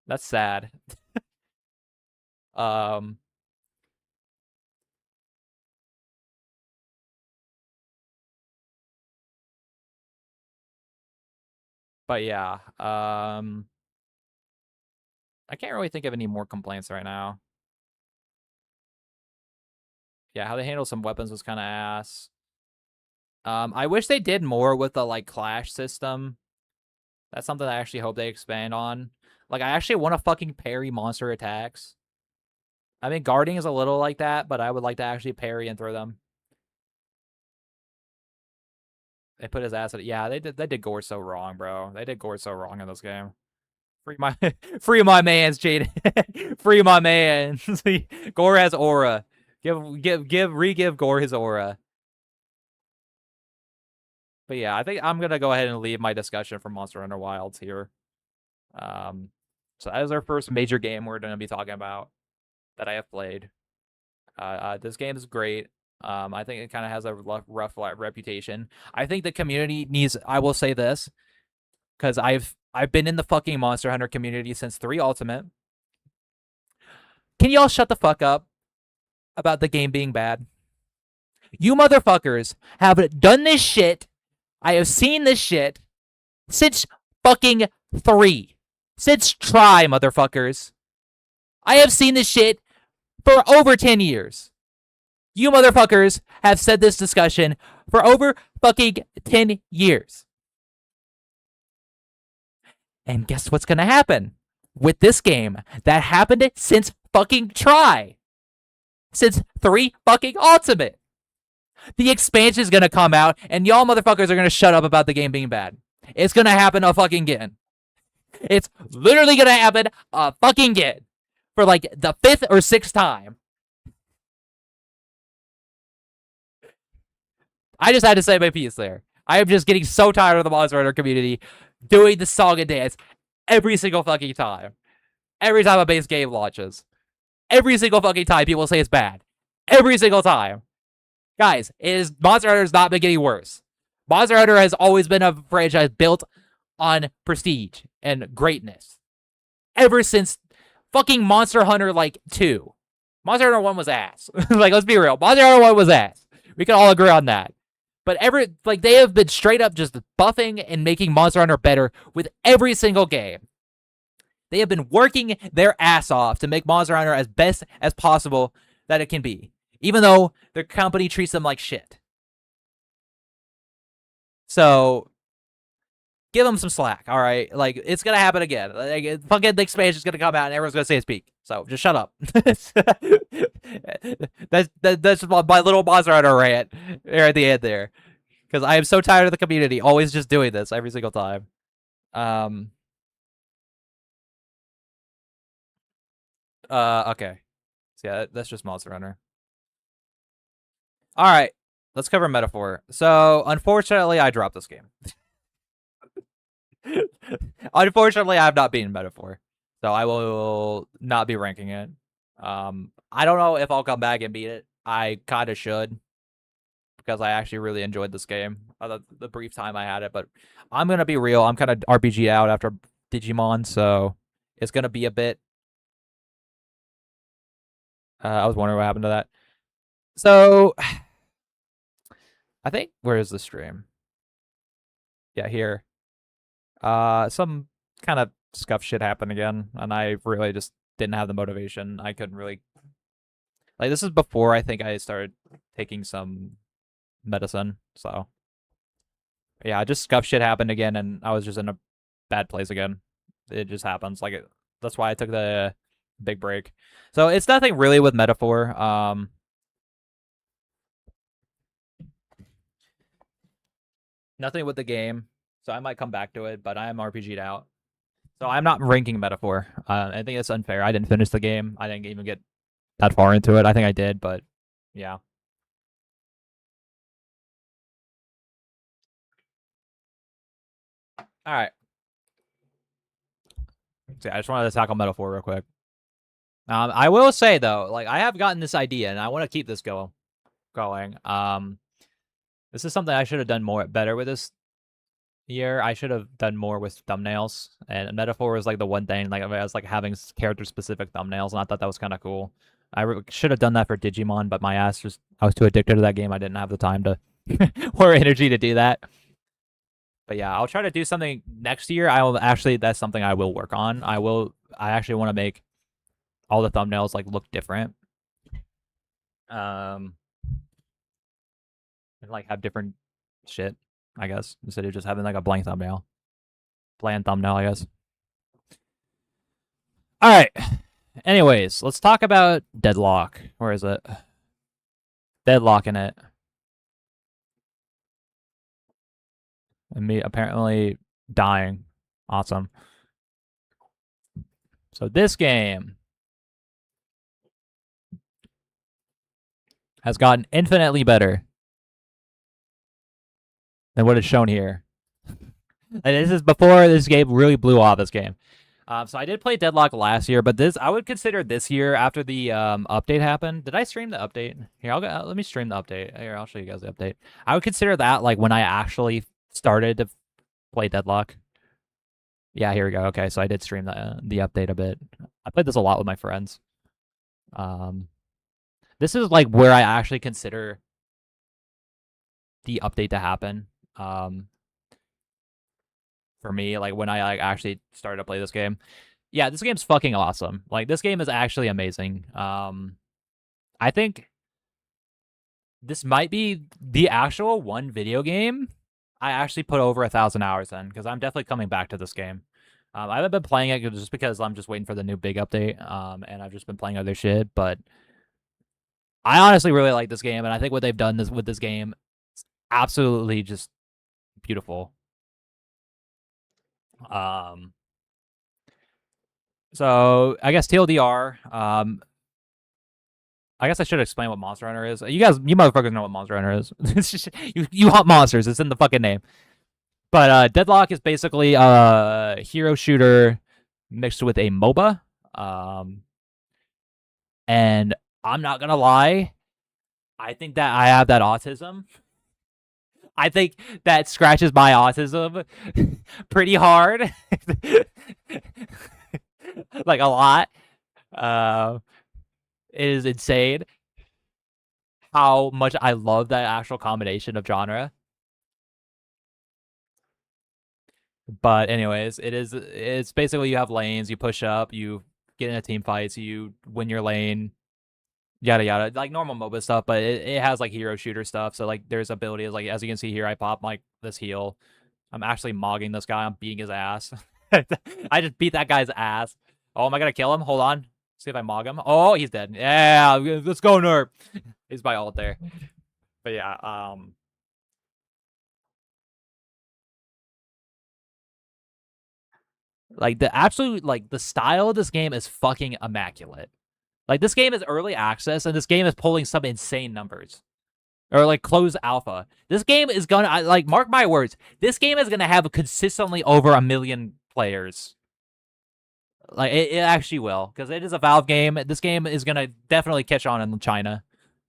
That's sad. Um, But yeah, I can't really think of any more complaints right now. Yeah, how they handle some weapons was kind of ass. I wish they did more with the like clash system. That's something I actually hope they expand on. Like, I actually want to fucking parry monster attacks. I mean, guarding is a little like that, but I would like to actually parry and throw them. They put his ass at it. Yeah, they did Gore so wrong, bro. They did Gore so wrong in this game. Free my free my man's Jaden. Free my man. Gore has aura. Re-give Gore his aura. But yeah, I think I'm gonna go ahead and leave my discussion for Monster Hunter Wilds here. So that is our first major game we're gonna be talking about that I have played. This game is great. I think it kind of has a rough reputation. I think the community needs. I will say this because I've been in the fucking Monster Hunter community since 3 Ultimate. Can y'all shut the fuck up about the game being bad? You motherfuckers have done this shit. I have seen this shit since fucking 3. Since try, motherfuckers. I have seen this shit for over 10 years. You motherfuckers have said this discussion for over fucking 10 years. And guess what's gonna happen with this game that happened since fucking try? Since 3 fucking Ultimate. The expansion is gonna come out, and y'all motherfuckers are gonna shut up about the game being bad. It's gonna happen a fucking again. It's literally gonna happen a fucking again. For like the 5th or 6th time. I just had to say my piece there. I am just getting so tired of the Monster Hunter community doing the song and dance every single fucking time. Every time a base game launches. Every single fucking time people say it's bad. Every single time. Guys, Monster Hunter has not been getting worse. Monster Hunter has always been a franchise built on prestige and greatness. Ever since fucking Monster Hunter, 2. Monster Hunter 1 was ass. Let's be real. Monster Hunter 1 was ass. We can all agree on that. But they have been straight up just buffing and making Monster Hunter better with every single game. They have been working their ass off to make Monster Hunter as best as possible that it can be. Even though their company treats them like shit. So, give them some slack, all right? It's going to happen again. Fucking the expansion's going to come out and everyone's going to say it's peak. So, just shut up. That's my little Monster Hunter rant there at the end there. Because I am so tired of the community always just doing this every single time. Okay. So yeah, that's just Monster Hunter. All right, let's cover Metaphor. So, unfortunately, I dropped this game. Unfortunately, I have not beaten Metaphor. So, I will not be ranking it. I don't know if I'll come back and beat it. I kind of should. Because I actually really enjoyed this game. The brief time I had it. But I'm going to be real. I'm kind of RPG out after Digimon. So, it's going to be a bit. I was wondering what happened to that. So, I think, where is the stream? Yeah, here. Some kind of scuff shit happened again, and I really just didn't have the motivation. I couldn't really... this is before I think I started taking some medicine, so... Yeah, just scuff shit happened again, and I was just in a bad place again. It just happens. That's why I took the big break. So, it's nothing really with Metaphor. Nothing with the game, so I might come back to it, but I am RPG'd out. So I'm not ranking Metaphor. I think it's unfair. I didn't finish the game. I didn't even get that far into it. I think I did, but yeah. All right. So yeah, I just wanted to tackle Metaphor real quick. I will say though, I have gotten this idea, and I want to keep this going. This is something I should have done better with this year. I should have done more with thumbnails, and Metaphor was the one thing. I was having character specific thumbnails, and I thought that was kind of cool. I should have done that for Digimon, but my ass I was too addicted to that game. I didn't have the time to or energy to do that. But yeah, I'll try to do something next year. I will actually. That's something I will work on. I will. I actually want to make all the thumbnails like look different. And like have different shit. I guess instead of just having like a blank thumbnail, bland thumbnail. I guess. All right. Anyways, let's talk about Deadlock. Where is it? Deadlock in it. And me apparently dying. Awesome. So this game has gotten infinitely better than what is shown here. And this is before this game really blew off this game. So I did play Deadlock last year, but this I would consider this year after the update happened. Did I stream the update? Here, let me stream the update. Here, I'll show you guys the update. I would consider that like when I actually started to play Deadlock. Yeah, here we go. Okay, so I did stream the update a bit. I played this a lot with my friends. This is like where I actually consider the update to happen. For me, like when I like actually started to play this game. Yeah, this game's fucking awesome. Like this game is actually amazing. I think this might be the actual one video game I actually put over 1,000 hours in because I'm definitely coming back to this game. I haven't been playing it just because I'm just waiting for the new big update, and I've just been playing other shit. But I honestly really like this game, and I think what they've done with this game is absolutely just beautiful. So I guess TLDR. I guess I should explain what Monster Hunter is. You motherfuckers know what Monster Hunter is. You hunt monsters. It's in the fucking name. But Deadlock is basically a hero shooter mixed with a MOBA. And I'm not gonna lie, I think that I have that autism. I think that scratches my autism pretty hard. Like a lot. It is insane how much I love that actual combination of genre. But anyways, it's basically you have lanes, you push up, you get into team fights, you win your lane, yada yada, like normal MOBA stuff, but it has like hero shooter stuff. So like there's abilities, like as you can see here, I pop like this heal. I'm actually mogging this guy, I'm beating his ass. I just beat that guy's ass. Oh, am I gonna kill him? Hold on. See if I mog him. Oh, he's dead. Yeah, let's go, Nerp. He's my ult there. But yeah, like the absolute like the style of this game is fucking immaculate. Like this game is early access, and this game is pulling some insane numbers, or like closed alpha. This game is gonna like mark my words. This game is gonna have consistently over 1 million players. Like it actually will, because it is a Valve game. This game is gonna definitely catch on in China.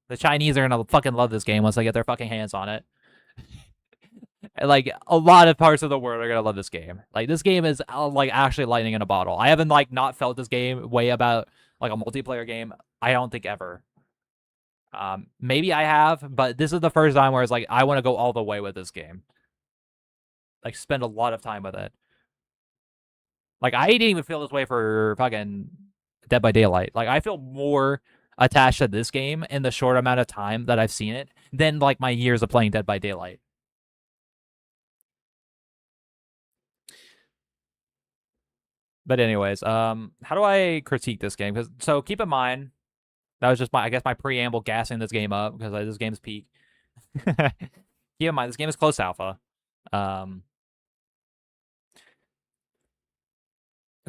The Chinese are gonna fucking love this game once they get their fucking hands on it. Like a lot of parts of the world are gonna love this game. Like this game is like actually lightning in a bottle. I haven't like not felt this game way about like a multiplayer game. I don't think ever. Maybe I have, but this is the first time where it's like I want to go all the way with this game. Like spend a lot of time with it. Like I didn't even feel this way for fucking Dead by Daylight. Like I feel more attached to this game in the short amount of time that I've seen it than like my years of playing Dead by Daylight. But anyways, how do I critique this game? Because so keep in mind that was just my, I guess, my preamble gassing this game up because this game's peak. Keep in mind this game is close alpha.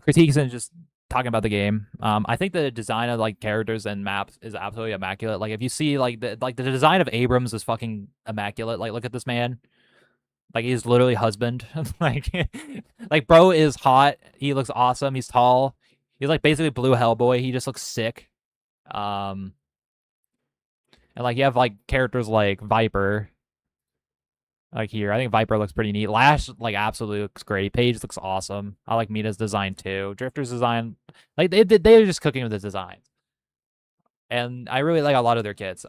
Critiques and just talking about the game. I think the design of like characters and maps is absolutely immaculate. Like if you see like the design of Abrams is fucking immaculate. Like look at this man. Like he's literally husband. like bro is hot. He looks awesome. He's tall. He's like basically blue Hellboy. He just looks sick. And like you have like characters like Viper. Like here, I think Viper looks pretty neat. Lash like absolutely looks great. Paige looks awesome. I like Mita's design too. Drifter's design, like they're just cooking with the designs, and I really like a lot of their kits.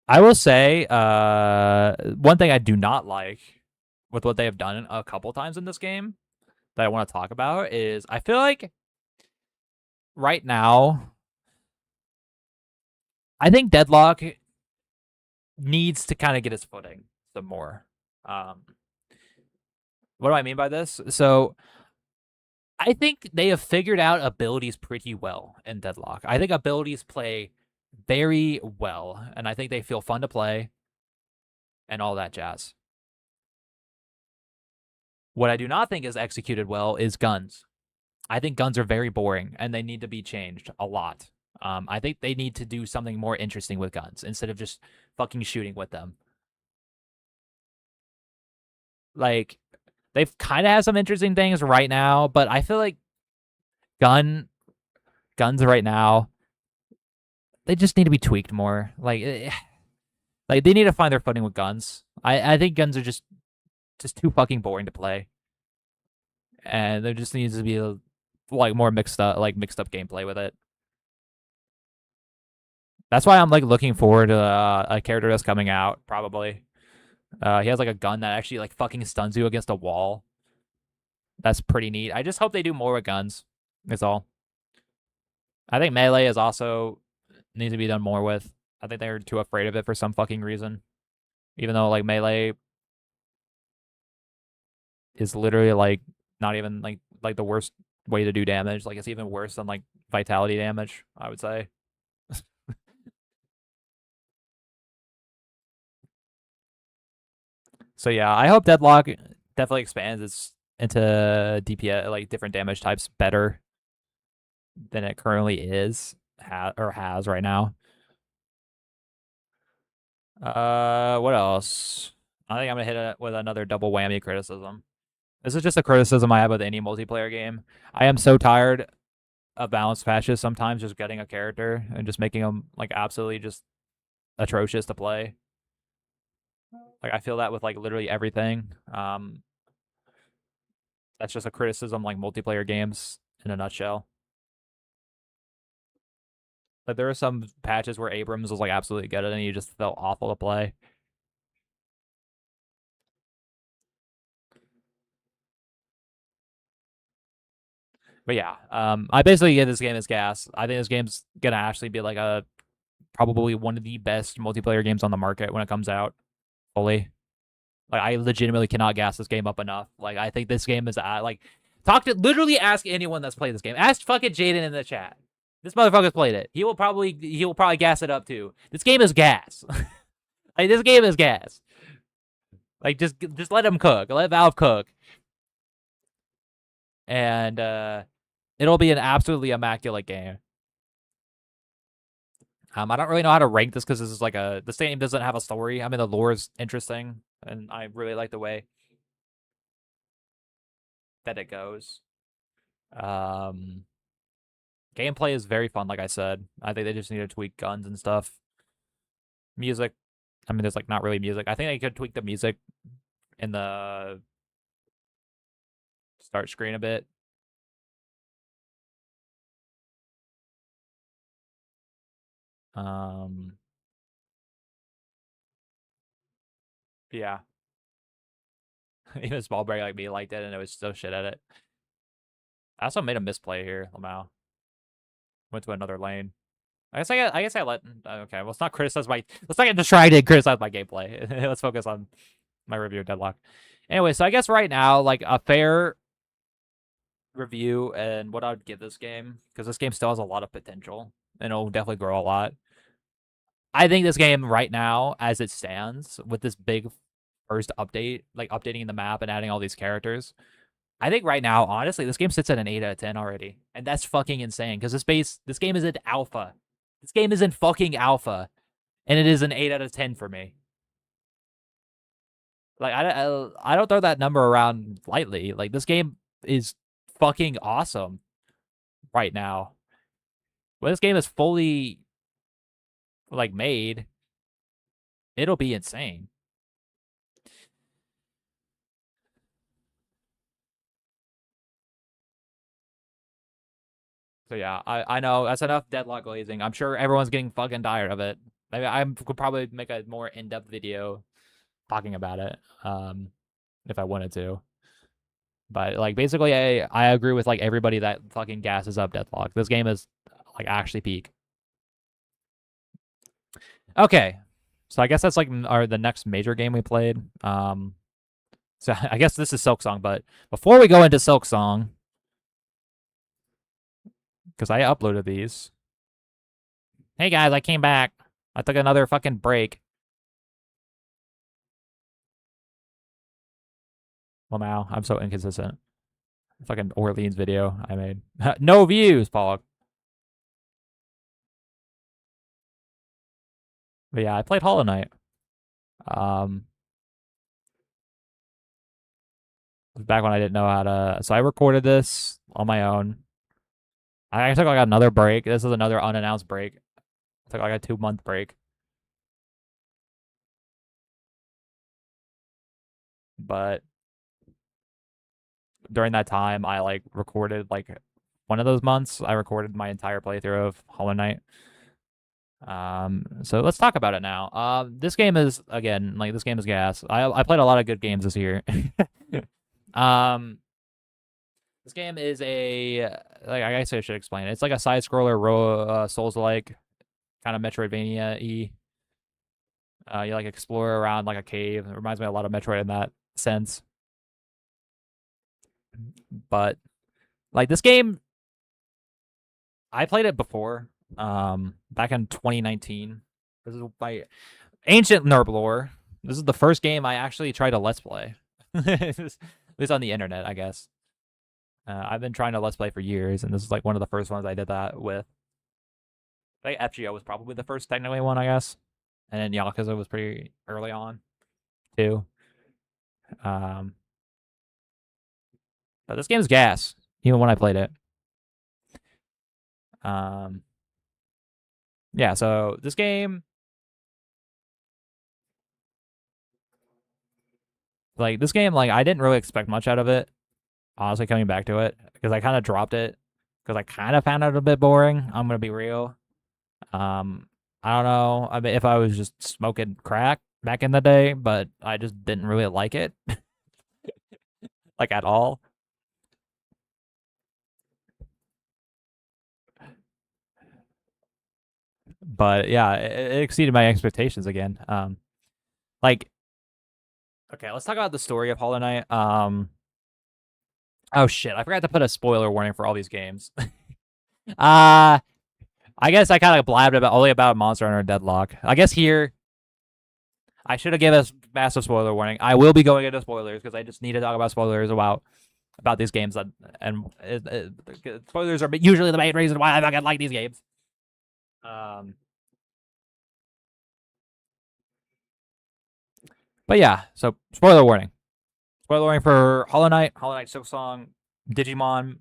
I will say, one thing I do not like with what they have done a couple times in this game that I want to talk about is I feel like right now, I think Deadlock needs to kind of get its footing some more. Um, what do I mean by this? So I think they have figured out abilities pretty well in Deadlock. I think abilities play very well, and I think they feel fun to play and all that jazz. What I do not think is executed well is guns. I think guns are very boring and they need to be changed a lot. I think they need to do something more interesting with guns instead of just fucking shooting with them. Like they've kind of had some interesting things right now, but I feel like gun guns right now they just need to be tweaked more. Like they need to find their footing with guns. I think guns are just too fucking boring to play, and there just needs to be like more mixed up gameplay with it. That's why I'm like looking forward to a character that's coming out probably. He has like a gun that actually like fucking stuns you against a wall. That's pretty neat. I just hope they do more with guns. That's all. I think melee is also needs to be done more with. I think they're too afraid of it for some fucking reason. Even though like melee is literally like not even like the worst way to do damage. Like it's even worse than like vitality damage, I would say. So yeah, I hope Deadlock definitely expands its into DPS like different damage types better than it currently is or has right now. What else? I think I'm gonna hit it with another double whammy criticism. This is just a criticism I have with any multiplayer game. I am so tired of balance patches sometimes just getting a character and just making them like absolutely just atrocious to play. Like I feel that with like literally everything. That's just a criticism like multiplayer games in a nutshell. Like there are some patches where Abrams was like absolutely good and he just felt awful to play. But yeah, I basically give this game as gas. I think this game's gonna actually be like a probably one of the best multiplayer games on the market when it comes out fully. Like I legitimately cannot gas this game up enough. Like I think this game is like literally ask anyone that's played this game. Ask fucking Jaden in the chat. This motherfucker's played it. He will probably gas it up too. This game is gas. Like this game is gas. Like just let him cook. Let Valve cook. And it'll be an absolutely immaculate game. I don't really know how to rank this because this is like this game doesn't have a story. I mean the lore is interesting and I really like the way that it goes. Um Gameplay is very fun, like I said. I think they just need to tweak guns and stuff. Music, I mean, there's like not really music. I think they could tweak the music in the start screen a bit. Um, yeah. Even a small break like me liked it, and it was so shit at it. I also made a misplay here, Lamau. Went to another lane. I guess I let. Okay, well, let's not criticize my. Let's not get distracted and criticize my gameplay. Let's focus on my review of Deadlock. Anyway, so I guess right now, like a fair review and what I would give this game, because this game still has a lot of potential and it'll definitely grow a lot. I think this game right now, as it stands, with this big first update, like updating the map and adding all these characters, I think right now, honestly, this game sits at an 8 out of 10 already. And that's fucking insane because this game is in alpha. This game is in fucking alpha. And it is an 8 out of 10 for me. Like, I don't throw that number around lightly. Like, this game is fucking awesome right now. When this game is fully like made, it'll be insane. So yeah, I know that's enough deadlock glazing. I'm sure everyone's getting fucking tired of it. Maybe I could probably make a more in-depth video talking about it, if I wanted to. But like basically, I agree with like everybody that fucking gasses up Deathlock. This game is like actually peak. Okay, so I guess that's like the next major game we played. So I guess this is Silksong, but before we go into Silksong, because I uploaded these. Hey guys, I came back. I took another fucking break. Well, now I'm so inconsistent. Fucking Orleans video I made. No views, Paul. But yeah, I played Hollow Knight. Um, back when I didn't know how to. So I recorded this on my own. I took like another break. This is another unannounced break. I took like a 2-month break. But during that time, I like recorded like one of those months. I recorded my entire playthrough of Hollow Knight. So let's talk about it now. This game is again like this game is gas. I played a lot of good games this year. um, this game is a like I guess I should explain it. It's like a side scroller, Souls like kind of Metroidvania y. You like explore around like a cave. It reminds me a lot of Metroid in that sense. But like this game, I played it before. Back in 2019. This is my ancient Nerp lore. This is the first game I actually tried to let's play. At least on the internet, I guess. I've been trying to let's play for years, and this is like one of the first ones I did that with. I think FGO was probably the first technically one, I guess. And then Yakuza was pretty early on, too. But this game's gas, even when I played it. Yeah, so this game, like I didn't really expect much out of it. Honestly, coming back to it, because I kind of dropped it because I kind of found it a bit boring. I'm gonna be real. I don't know. I mean, if I was just smoking crack back in the day, but I just didn't really like it, like at all. But yeah, it exceeded my expectations again. Like, okay, let's talk about the story of Hollow Knight. Oh shit, I forgot to put a spoiler warning for all these games. I guess I kind of blabbed about only about Monster Hunter Deadlock. I guess here I should have given a massive spoiler warning. I will be going into spoilers because I just need to talk about spoilers about these games, and spoilers are usually the main reason why I fucking like these games. But yeah, so spoiler warning. Spoiler warning for Hollow Knight, Silksong, Digimon.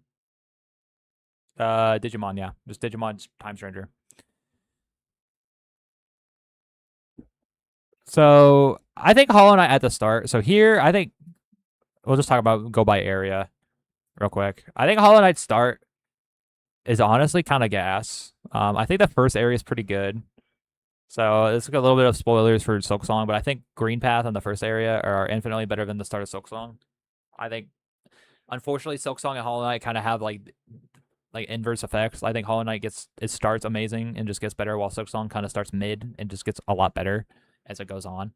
Digimon, yeah. Just Digimon's Time Stranger. So I think Hollow Knight at the start. So here, I think we'll just talk about go by area real quick. I think Hollow Knight's start is honestly kind of gas. I think the first area is pretty good. So it's a little bit of spoilers for Silksong, but I think Green Path and the first area are infinitely better than the start of Silksong. I think, unfortunately, Silksong and Hollow Knight kind of have like inverse effects. I think Hollow Knight starts amazing and just gets better, while Silksong kind of starts mid and just gets a lot better as it goes on.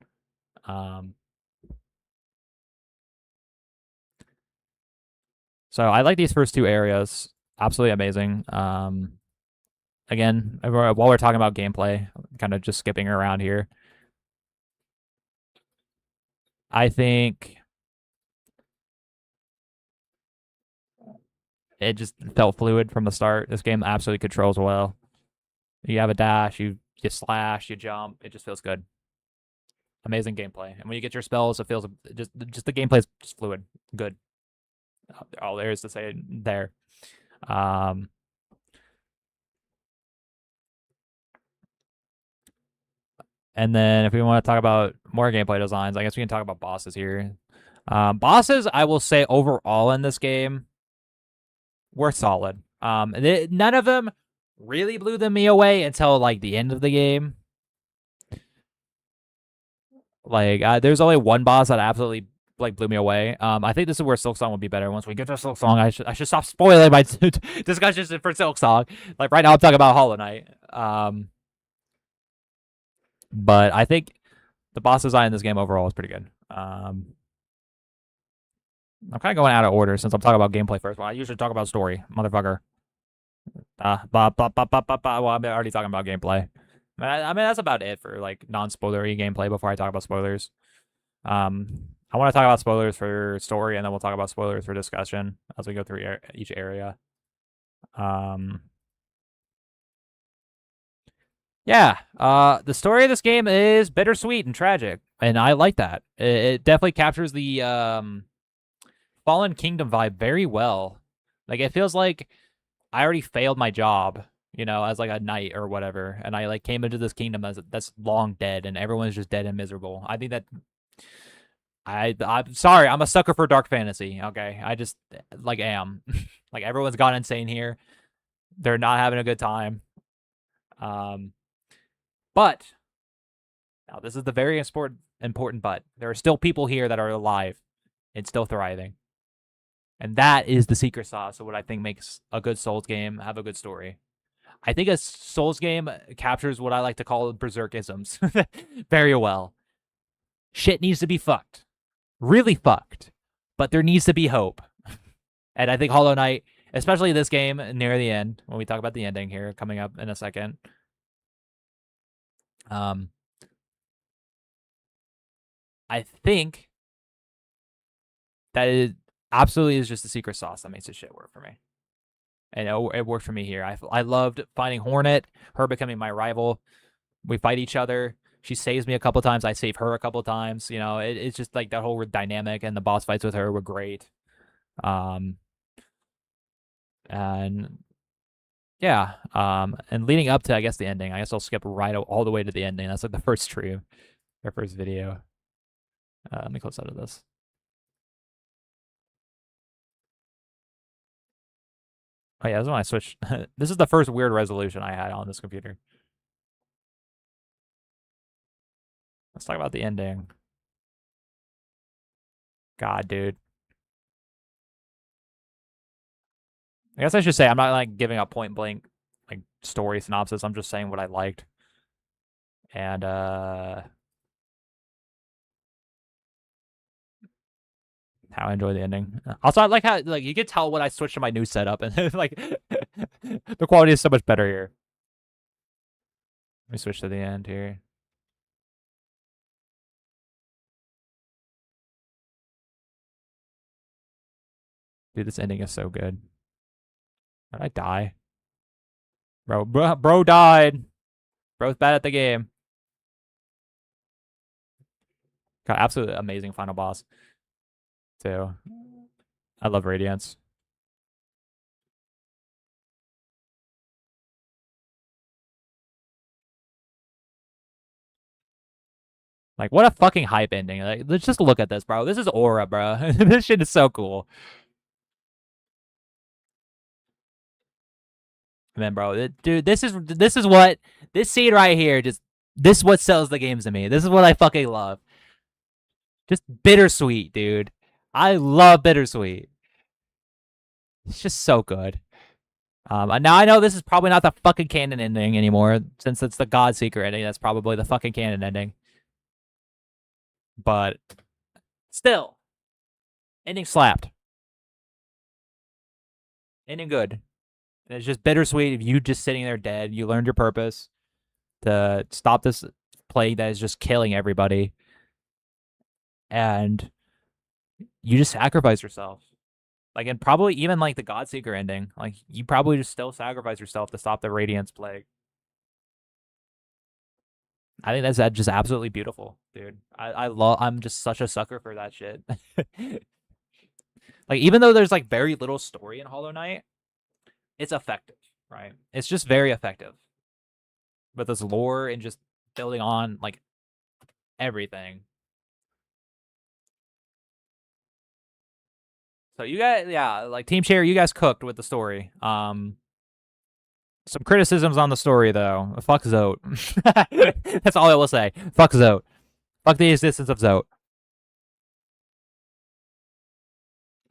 So I like these first two areas. Absolutely amazing. Again, while we're talking about gameplay, kind of just skipping around here. I think it just felt fluid from the start. This game absolutely controls well. You have a dash, you slash, you jump. It just feels good. Amazing gameplay. And when you get your spells, it feels just the gameplay is just fluid, good. All there is to say there. And then if we want to talk about more gameplay designs, I guess we can talk about bosses here. Bosses, I will say overall in this game, were solid. None of them really blew me away until like the end of the game. Like, there's only one boss that absolutely like blew me away. I think this is where Silk Song would be better. Once we get to Silk Song, I should stop spoiling my discussions for Silk Song. Like right now, I'm talking about Hollow Knight. But I think the boss design in this game overall is pretty good. I'm kind of going out of order since I'm talking about gameplay first. Well, I usually talk about story, motherfucker. Well, I'm already talking about gameplay. I mean, that's about it for like non-spoilery gameplay before I talk about spoilers. I want to talk about spoilers for story, and then we'll talk about spoilers for discussion as we go through each area. Yeah. The story of this game is bittersweet and tragic, and I like that. It definitely captures the Fallen Kingdom vibe very well. Like it feels like I already failed my job, as like a knight or whatever, and I like came into this kingdom that's long dead, and everyone's just dead and miserable. I think that I'm sorry, I'm a sucker for dark fantasy. Okay, I just like am like everyone's gone insane here. They're not having a good time. But now this is the very important but there are still people here that are alive and still thriving. And that is the secret sauce of what I think makes a good Souls game have a good story. I think a Souls game captures what I like to call berserkisms very well. Shit needs to be fucked. Really fucked. But there needs to be hope. And I think Hollow Knight, especially this game near the end, when we talk about the ending here coming up in a second, I think that it absolutely is just the secret sauce that makes this shit work for me. And it worked for me here. I loved finding Hornet, her becoming my rival. We fight each other. She saves me a couple times. I save her a couple times. It's just like that whole dynamic, and the boss fights with her were great. And yeah, and leading up to, I guess, the ending, I guess I'll skip right all the way to the ending. That's like the first stream, their first video. Let me close out of this. Oh yeah, this is when I switched. This is the first weird resolution I had on this computer. Let's talk about the ending. God, dude. I guess I should say I'm not like giving a point blank like story synopsis. I'm just saying what I liked. And how I enjoy the ending. Also, I like how like you can tell when I switched to my new setup, and like the quality is so much better here. Let me switch to the end here. Dude, this ending is so good. Did I die? Bro died. Bro's bad at the game. Got absolutely amazing final boss too. I love Radiance. Like, what a fucking hype ending. Like, let's just look at this, bro. This is aura, bro. This shit is so cool. Man, bro, dude, this is what this scene right here. This is what sells the games to me. This is what I fucking love. Just bittersweet, dude. I love bittersweet. It's just so good. And now I know this is probably not the fucking canon ending anymore, since it's the Godseeker ending. That's probably the fucking canon ending. But still, ending slapped. Ending good. And it's just bittersweet of you just sitting there dead. You learned your purpose to stop this plague that is just killing everybody. And you just sacrifice yourself. Like, and probably even like the Godseeker ending. Like, you probably just still sacrifice yourself to stop the Radiance plague. I think that's just absolutely beautiful, dude. I'm just such a sucker for that shit. Like, even though there's like very little story in Hollow Knight, it's effective, right? It's just very effective. With this lore and just building on like everything. So you guys, yeah, like Team Cherry, you guys cooked with the story. Some criticisms on the story though. Fuck Zote. That's all I will say. Fuck Zote. Fuck the existence of Zote.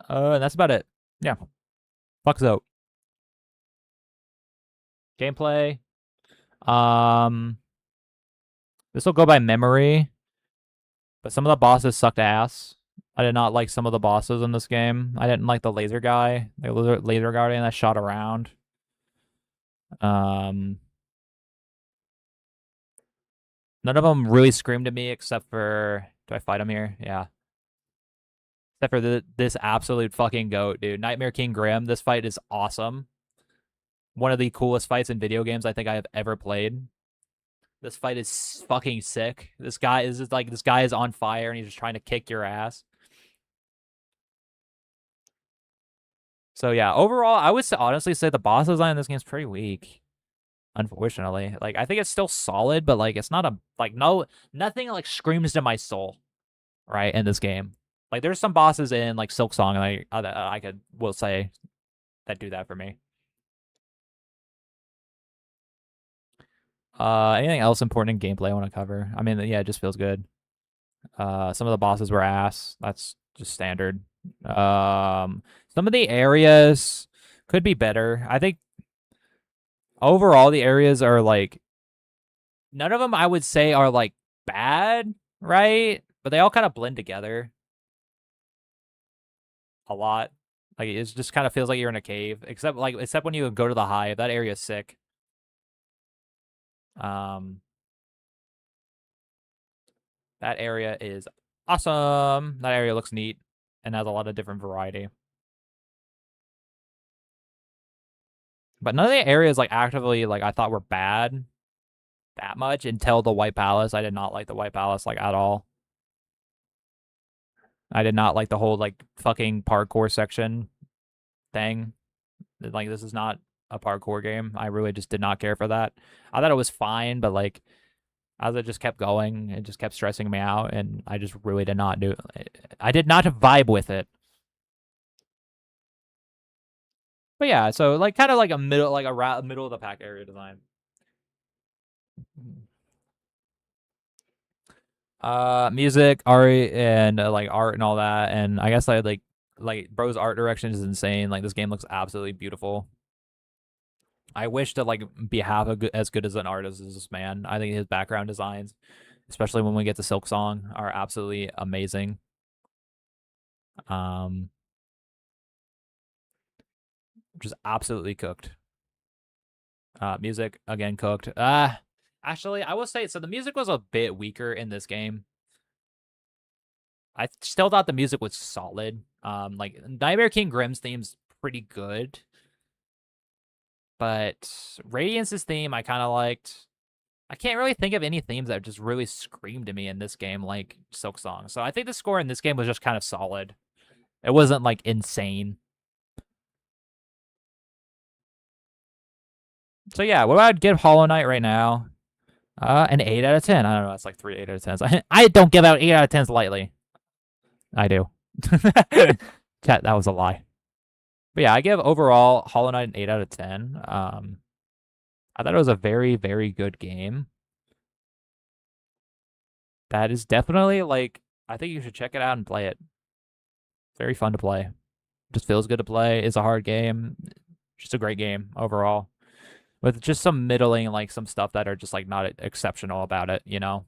That's about it. Yeah. Fuck Zote. Gameplay. Um, this will go by memory, but some of the bosses sucked ass. I did not like some of the bosses in this game. I didn't like the laser guy, the laser guardian that shot around. Um, None of them really screamed at me except for. Do I fight him here? Yeah. Except for this absolute fucking goat, dude. Nightmare King Grim. This fight is awesome. One of the coolest fights in video games I think I have ever played. This fight is fucking sick. This guy is on fire and he's just trying to kick your ass. So yeah, overall, I would honestly say the boss design in this game is pretty weak. Unfortunately, like I think it's still solid, but like it's not a like no nothing like screams to my soul, right? In this game, like there's some bosses in like Silk Song, and I will say that do that for me. Anything else important in gameplay I want to cover? I mean, yeah, it just feels good. Some of the bosses were ass. That's just standard. Some of the areas could be better. I think overall the areas are like none of them I would say are like bad, right? But they all kind of blend together a lot. Like it just kind of feels like you're in a cave, except when you go to the hive. That area is sick. Um, that area is awesome. That area looks neat and has a lot of different variety. But none of the areas like actively like I thought were bad that much until the White Palace. I did not like the White Palace like at all. I did not like the whole like fucking parkour section thing. Like this is not a parkour game. I really just did not care for that. I thought it was fine, but like as it just kept going, it just kept stressing me out, and I just really did not do. I did not vibe with it. But yeah, so like kind of like a middle of the pack area design. Music, art, and like art and all that, and I guess I like bro's art direction is insane. Like this game looks absolutely beautiful. I wish to like be half as good as an artist as this man. I think his background designs, especially when we get to Silk Song, are absolutely amazing. Um, just absolutely cooked. Music again cooked. Actually, I will say so. The music was a bit weaker in this game. I still thought the music was solid. Like Nightmare King Grim's theme's pretty good, but Radiance's theme I kind of liked. I can't really think of any themes that just really screamed to me in this game like Silk Song. So I think the score in this game was just kind of solid. It wasn't like insane. So yeah, what I'd give Hollow Knight right now, an 8 out of 10. I don't know, that's like 3 8 out of 10s. I don't give out 8 out of 10s lightly. I do. Chat, that was a lie. But yeah, I give overall Hollow Knight an 8 out of 10. I thought it was a very, very good game. That is definitely like, I think you should check it out and play it. Very fun to play. Just feels good to play. It's a hard game. Just a great game overall. With just some middling, like some stuff that are just like not exceptional about it, you know?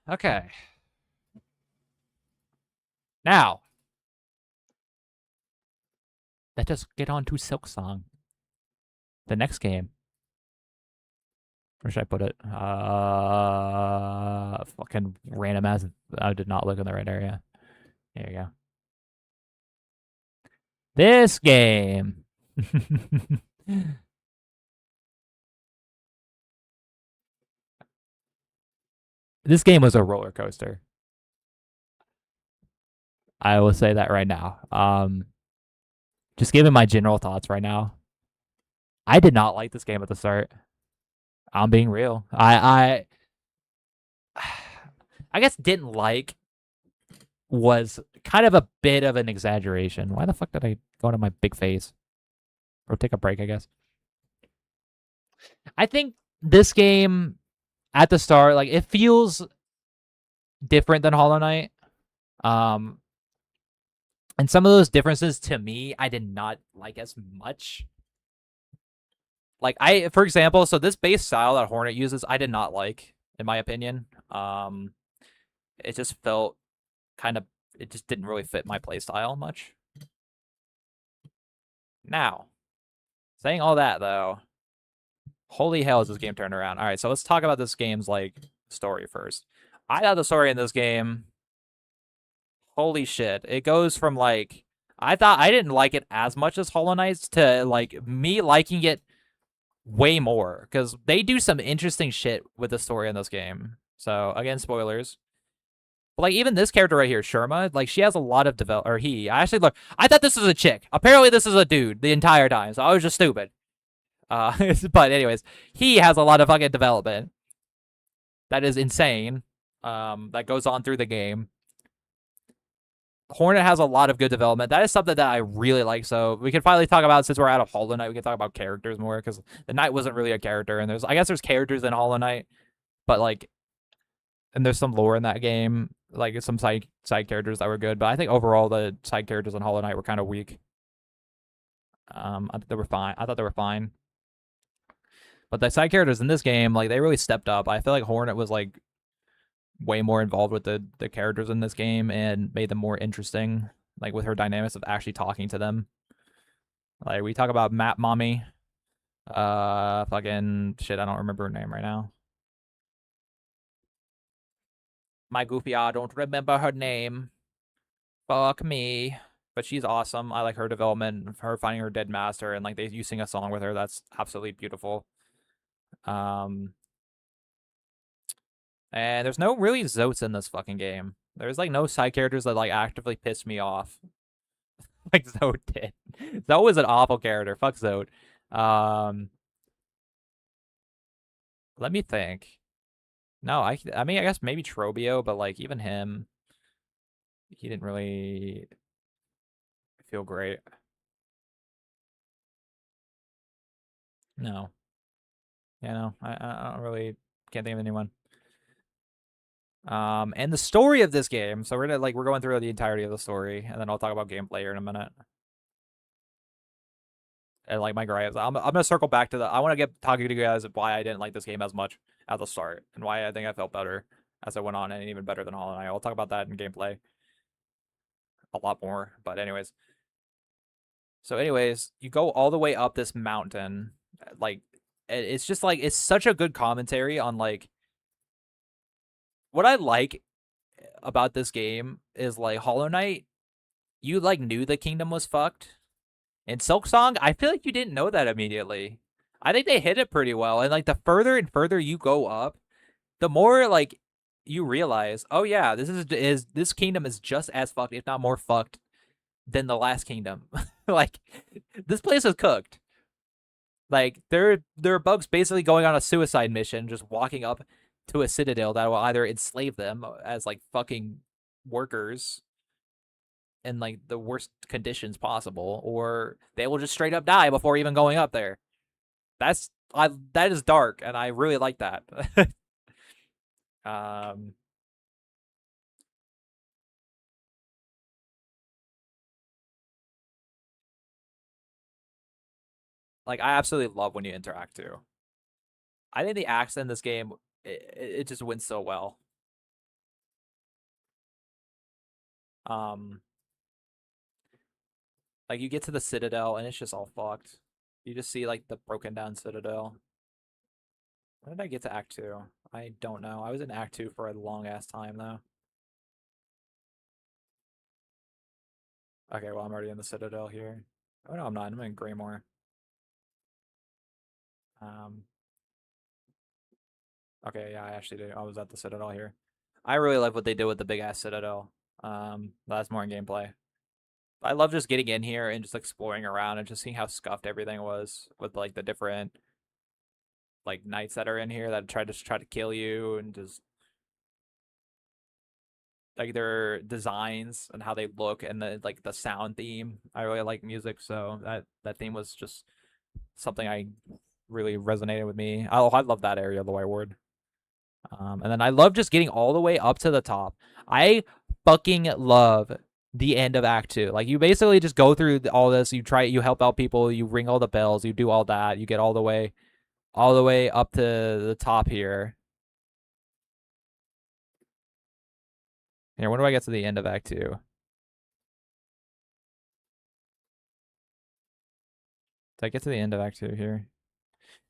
Okay. Now, let us get on to Silk Song. The next game. Where should I put it? Fucking random ass. I did not look in the right area. There you go. This game. This game was a roller coaster. I will say that right now. Just giving my general thoughts right now. I did not like this game at the start. I'm being real. I guess didn't like was kind of a bit of an exaggeration. Why the fuck did I go into my big face? Or take a break, I guess. I think this game at the start, like it feels different than Hollow Knight. Um, and some of those differences to me, I did not like as much. Like for example, so this base style that Hornet uses, I did not like, in my opinion. It just felt kind of, it just didn't really fit my playstyle much. Now, saying all that though, holy hell is this game turned around. All right, so let's talk about this game's like story first. I thought the story in this game, holy shit, it goes from like I thought I didn't like it as much as Hollow Knight's to like me liking it way more because they do some interesting shit with the story in this game. So again, spoilers. But like even this character right here, Sherma, like she has a lot of develop or he. I actually look. I thought this was a chick. Apparently, this is a dude the entire time. So I was just stupid. But anyways, he has a lot of fucking development. That is insane. That goes on through the game. Hornet has a lot of good development. That is something that I really like. So we can finally talk about, since we're out of Hollow Knight, we can talk about characters more because the Knight wasn't really a character, and I guess there's characters in Hollow Knight, but like, and there's some lore in that game, like some side characters that were good. But I think overall the side characters in Hollow Knight were kind of weak. I thought they were fine. I thought they were fine, but the side characters in this game, like they really stepped up. I feel like Hornet was like way more involved with the characters in this game and made them more interesting, like with her dynamics of actually talking to them. Like we talk about Map Mommy, fucking shit, I don't remember her name right now. My goofy, I don't remember her name. Fuck me. But she's awesome. I like her development, her finding her dead master, and like you sing a song with her. That's absolutely beautiful. Um, and there's no really Zotes in this fucking game. There's like no side characters that like actively piss me off. Like Zote did. Zote was an awful character. Fuck Zote. Um, let me think. No, I mean I guess maybe Trobio, but like even him, he didn't really feel great. No, yeah, no, I don't really can't think of anyone. And the story of this game. So we're going through the entirety of the story, and then I'll talk about gameplay here in a minute. And like my gripes, I'm gonna circle back to the. I want to get talking to you guys why I didn't like this game as much at the start, and why I think I felt better as I went on, and even better than Hollow Knight. I'll talk about that in gameplay a lot more. But anyways, you go all the way up this mountain, like it's just like it's such a good commentary on like what I like about this game is like Hollow Knight. You like knew the kingdom was fucked. In Silk Song, I feel like you didn't know that immediately. I think they hit it pretty well, and like the further and further you go up, the more like you realize, oh yeah, this kingdom is just as fucked, if not more fucked, than the last kingdom. Like this place is cooked. Like there are bugs basically going on a suicide mission, just walking up to a citadel that will either enslave them as like fucking workers in like the worst conditions possible, or they will just straight up die before even going up there. That is dark, and I really like that. um, like I absolutely love when you interact too. I think the accent in this game it just wins so well. Um, like you get to the citadel and it's just all fucked. You just see like the broken down citadel. When did I get to Act Two? I don't know. I was in Act Two for a long ass time though. Okay, well I'm already in the citadel here. Oh no, I'm not. I'm in Greymore. Um, okay, yeah, I actually do. I was at the citadel here. I really like what they did with the big ass citadel. That's more in gameplay. I love just getting in here and just exploring around and just seeing how scuffed everything was with like the different like knights that are in here that try to kill you, and just like their designs and how they look, and the sound theme. I really like music, so that theme was just something I really resonated with me. I love that area of the whiteboard. And then I love just getting all the way up to the top. I fucking love the end of Act 2. Like, you basically just go through all this. You help out people. You ring all the bells. You do all that. You get all the way up to the top here. Here, when do I get to the end of Act 2? Did I get to the end of Act 2 here?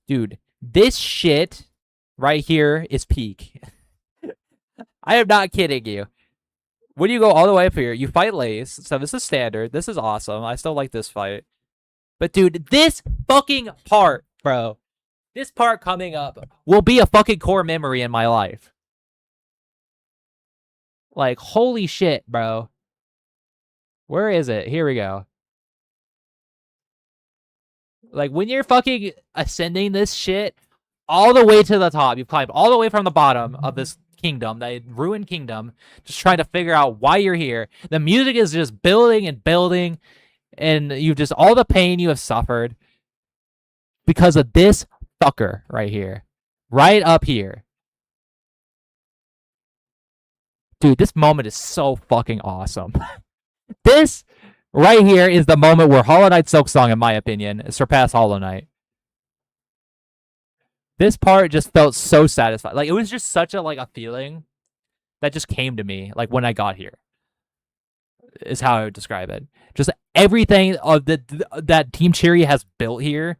Dude, this shit right here is peak. I am not kidding you. When you go all the way up here, you fight Lace. So this is standard. This is awesome. I still like this fight. But dude, this fucking part, bro, this part coming up will be a fucking core memory in my life. Like, holy shit, bro. Where is it? Here we go. Like, when you're fucking ascending this shit all the way to the top, you've climbed all the way from the bottom of this kingdom, that ruined kingdom, just trying to figure out why you're here. The music is just building and building, and you just, all the pain you have suffered because of this fucker right here. Right up here. Dude, this moment is so fucking awesome. This right here is the moment where Hollow Knight Silksong, in my opinion, surpassed Hollow Knight. This part just felt so satisfied. Like, it was just such a feeling that just came to me, like, when I got here. Is how I would describe it. Just everything of that Team Cherry has built here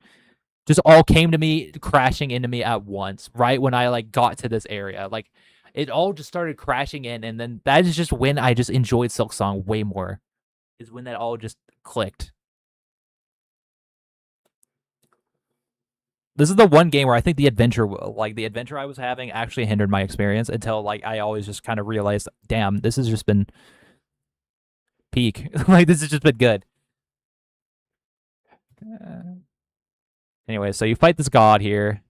just all came to me, crashing into me at once, right when I got to this area. Like, it all just started crashing in, and then that is just when I just enjoyed Silksong way more. Is when that all just clicked. This is the one game where I think the adventure I was having actually hindered my experience until I always just kind of realized, damn, this has just been peak. This has just been good. Anyway, so you fight this god here.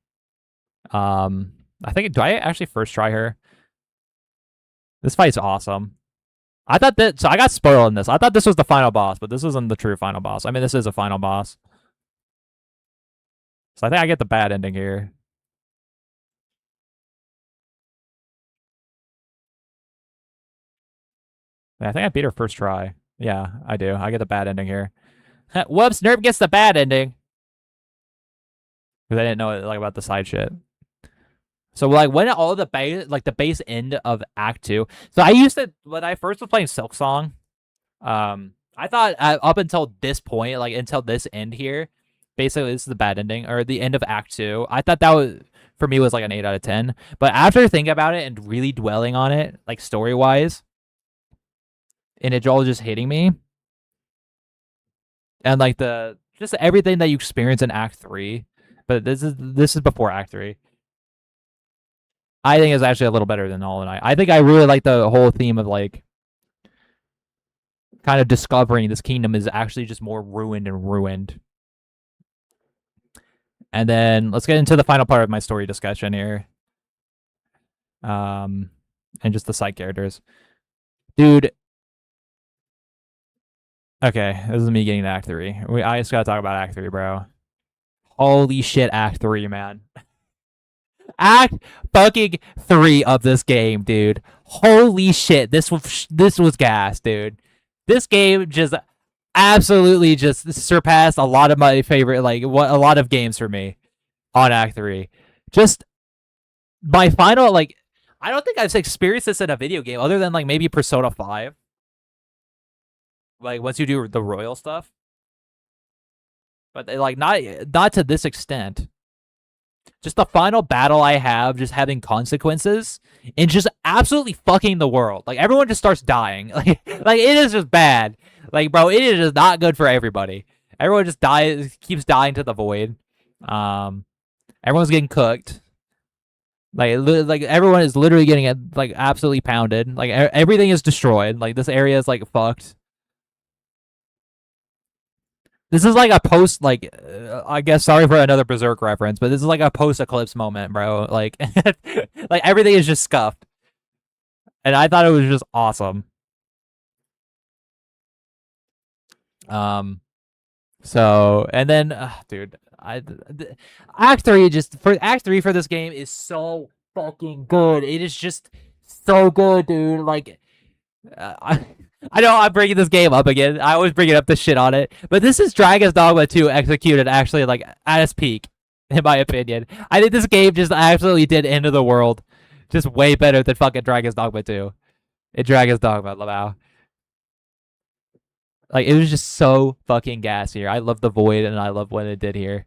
I think, do I actually first try her? This fight's awesome. I thought that, so I got spoiled in this. I thought this was the final boss, but this isn't the true final boss. I mean, this is a final boss. So I think I get the bad ending here. Yeah, I think I beat her first try. Yeah, I do. I get the bad ending here. Whoops, Nerp gets the bad ending. Because I didn't know about the side shit. So when all the base end of Act 2. So I used to, when I first was playing Silksong, I thought up until this point, until this end here, basically this is the bad ending, or the end of Act 2. I thought that was, for me, was an 8 out of 10. But after thinking about it and really dwelling on it, story wise, and it all just hitting me, and just everything that you experience in Act 3, but this is before Act 3. I think is actually a little better than Hollow Knight. I think I really like the whole theme of kind of discovering this kingdom is actually just more ruined and ruined. And then let's get into the final part of my story discussion here. And just the side characters. Dude. Okay, this is me getting to Act 3. I just gotta talk about Act 3, bro. Holy shit, Act 3, man. Act fucking 3 of this game, dude. Holy shit, this was gas, dude. This game just absolutely just surpassed a lot of my favorite, a lot of games for me on Act 3. Just my final, I don't think I've experienced this in a video game other than maybe Persona 5. Once you do the royal stuff. But not to this extent. Just the final battle I have, just having consequences and just absolutely fucking the world. Everyone just starts dying. It is just bad. Bro, it is just not good for everybody. Everyone just keeps dying to the void. Everyone's getting cooked. Everyone is literally getting absolutely pounded. Everything is destroyed. This area is fucked. This is a post, I guess, sorry for another Berserk reference, but this is a post-eclipse moment, bro. Everything is just scuffed. And I thought it was just awesome. So, and then, dude, Act 3 just for Act 3 for this game is so fucking good. It is just so good, dude. Like I I know I'm bringing this game up again. I always bring it up this shit on it, but this is Dragon's Dogma 2 executed actually like at its peak, in my opinion. I think this game just absolutely did end of the world, just way better than fucking Dragon's Dogma 2 and Dragon's Dogma. Wow, like it was just so fucking gas here. I love the void and I love what it did here.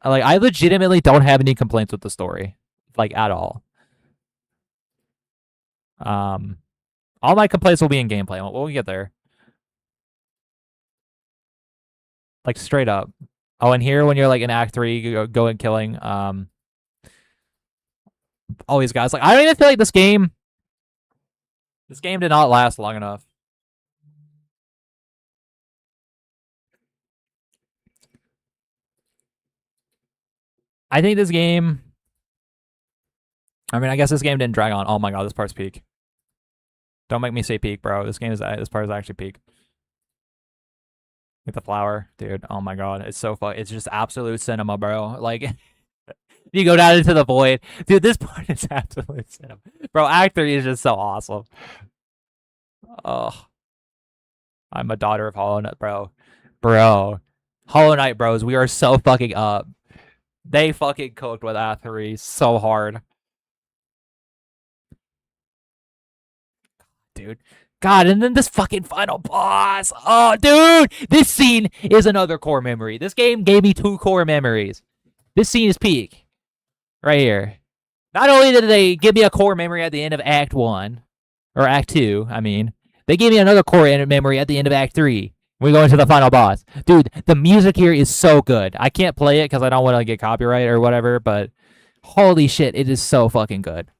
Like I legitimately don't have any complaints with the story, like at all. Um, all my complaints will be in gameplay. We'll get there. Like straight up. Oh, and here when you're like in Act 3, you go and killing all these guys. Like I don't even feel like this game did not last long enough. I think this game. I mean, I guess this game didn't drag on. Oh my god, this part's peak. Don't make me say peak, bro. This part is actually peak. With the flower, dude. Oh my god, it's so fun. It's just absolute cinema, bro. Like you go down into the void, dude. This part is absolute cinema, bro. Act 3 is just so awesome. Oh, I'm a daughter of Hollow Knight, bro. Bro, Hollow Knight bros, we are so fucking up. They fucking cooked with Act 3 so hard, dude. God, and then this fucking final boss. Oh, dude, this scene is another core memory. This game gave me 2 core memories. This scene is peak right here. Not only did they give me a core memory at the end of Act 1, or Act 2, I mean, they gave me another core memory at the end of Act 3. We go into the final boss. Dude, the music here is so good. I can't play it because I don't want to get copyright or whatever, but holy shit, it is so fucking good.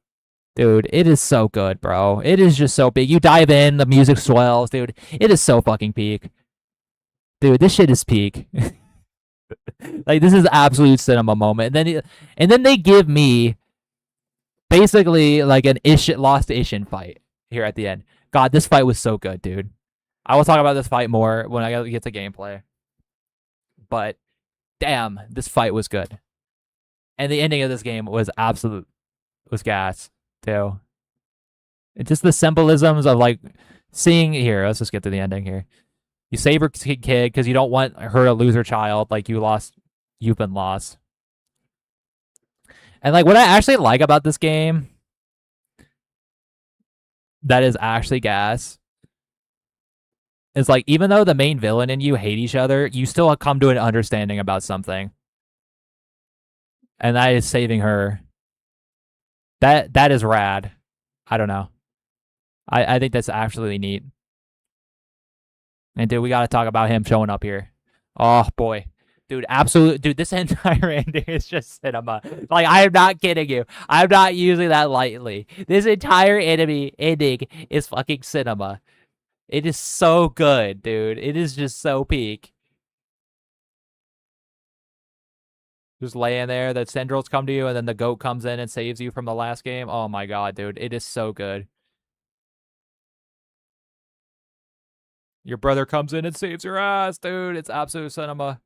Dude, it is so good, bro. It is just so big. You dive in, the music swells, dude. It is so fucking peak. Dude, this shit is peak. Like this is absolute cinema moment. And then they give me basically like an lost Ishin fight here at the end. God, this fight was so good, dude. I will talk about this fight more when I get to gameplay. But damn, this fight was good. And the ending of this game was gas too. It's just the symbolisms of like seeing here. Let's just get to the ending here. You save her kid because you don't want her to lose her child. Like you've been lost. And like what I actually like about this game that is actually gas is like even though the main villain and you hate each other, you still come to an understanding about something. And that is saving her. That is rad. I don't know. I think that's absolutely neat. And dude, we gotta talk about him showing up here. Oh boy. Dude, absolute dude, this entire ending is just cinema. Like I am not kidding you. I'm not using that lightly. This entire ending is fucking cinema. It is so good, dude. It is just so peak. Just laying there, the tendrils come to you, and then the goat comes in and saves you from the last game. Oh my god, dude. It is so good. Your brother comes in and saves your ass, dude. It's absolute cinema.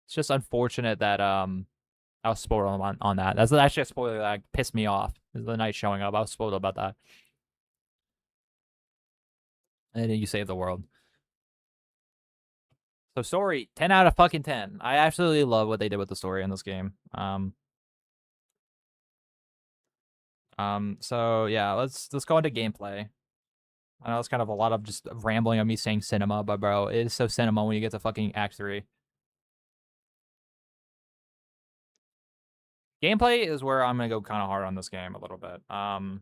It's just unfortunate that I was spoiled on that. That's actually a spoiler that pissed me off. Is the night showing up. I was spoiled about that. And then you save the world. So story, 10 out of fucking 10. I absolutely love what they did with the story in this game. So yeah, let's go into gameplay. I know it's kind of a lot of just rambling on me saying cinema, but bro, it is so cinema when you get to fucking Act 3. Gameplay is where I'm gonna go kind of hard on this game a little bit. Because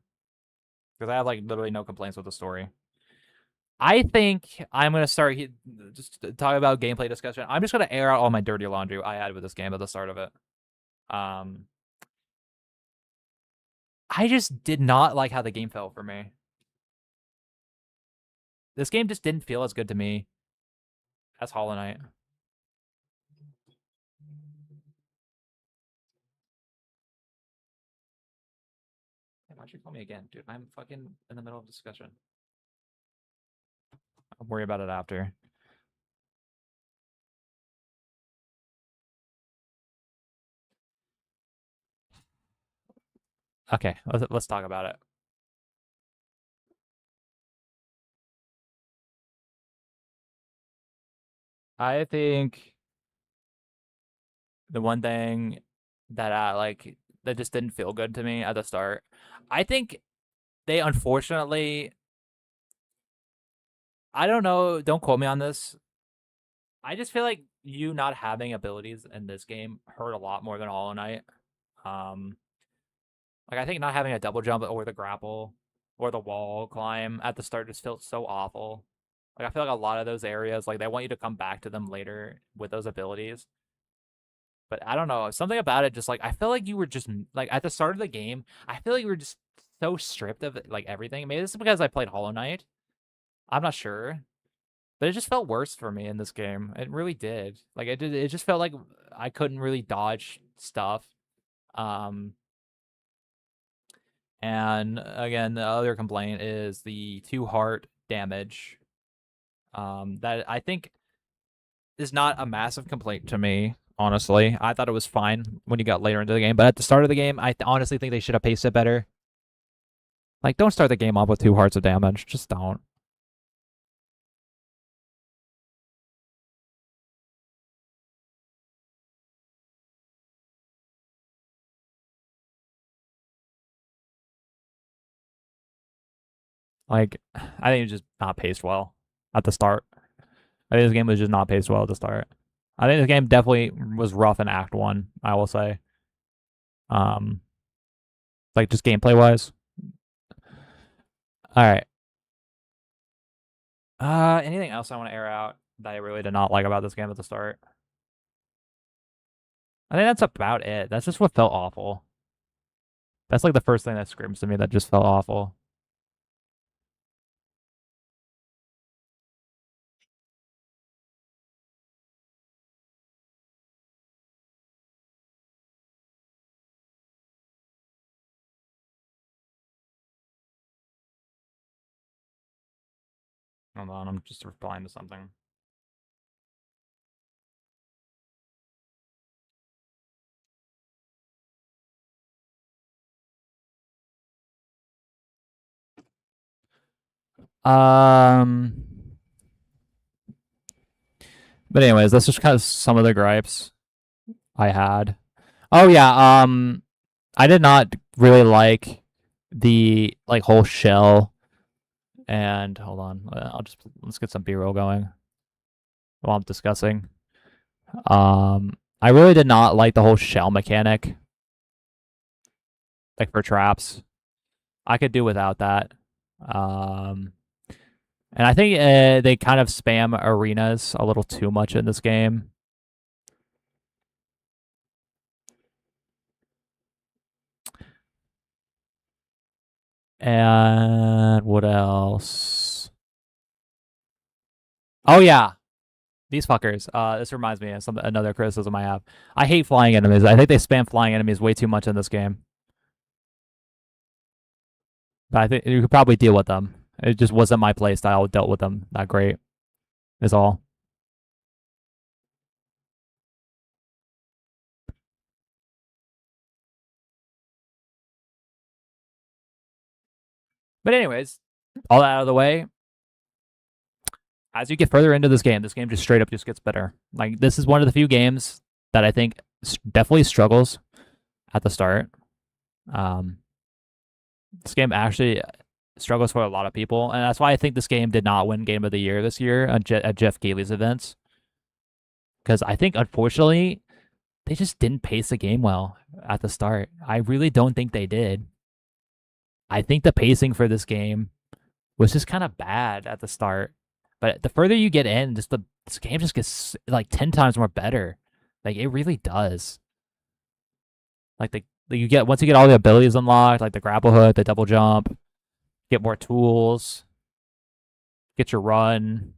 I have like literally no complaints with the story. I think I'm gonna start just talk about gameplay discussion. I'm just gonna air out all my dirty laundry I had with this game at the start of it. Um, I just did not like how the game felt for me. This game just didn't feel as good to me as Hollow Knight. Why'd you call me again, dude? I'm fucking in the middle of discussion. I'll worry about it after. Okay, let's talk about it. I think the one thing that that just didn't feel good to me at the start. I think they unfortunately, I don't know, don't quote me on this. I just feel like you not having abilities in this game hurt a lot more than Hollow Knight. Um, like I think not having a double jump or the grapple or the wall climb at the start just felt so awful. Like I feel like a lot of those areas, like they want you to come back to them later with those abilities. But I don't know, something about it just like I feel like you were just like at the start of the game, I feel like you were just so stripped of like everything. Maybe this is because I played Hollow Knight. I'm not sure. But it just felt worse for me in this game. It really did. Like it just felt like I couldn't really dodge stuff. Um and again, the other complaint is the 2 heart damage. That I think is not a massive complaint to me, honestly. I thought it was fine when you got later into the game, but at the start of the game, I honestly think they should have paced it better. Like, don't start the game off with 2 hearts of damage. Just don't. Like, I think it's just not paced well at the start. I think this game was just not paced well at the start. I think the game definitely was rough in Act One. I will say, um, like just gameplay wise. All right. Anything else I want to air out that I really did not like about this game at the start? I think that's about it. That's just what felt awful. That's like the first thing that screams to me that just felt awful. Hold on, I'm just replying to something. Um, but anyways, that's just kind of some of the gripes I had. Oh yeah, I did not really like the like whole shell. And hold on, let's get some B-roll going while I'm discussing. I really did not like the whole shell mechanic, like for traps. I could do without that. Um, and I think they kind of spam arenas a little too much in this game. And what else? Oh yeah, these fuckers. This reminds me of another criticism I have. I hate flying enemies. I think they spam flying enemies way too much in this game. But I think you could probably deal with them. It just wasn't my play style. Dealt with them that great. Is all. But anyways, all that out of the way. As you get further into this game just straight up just gets better. Like this is one of the few games that I think definitely struggles at the start. Um, this game actually struggles for a lot of people, and that's why I think this game did not win Game of the Year this year at Jeff Keighley's events. Because I think, unfortunately, they just didn't pace the game well at the start. I really don't think they did. I think the pacing for this game was just kind of bad at the start. But the further you get in, this game just gets like 10 times more better. Like it really does. Like you get once you get all the abilities unlocked, like the grapple hook, the double jump, get more tools, get your run.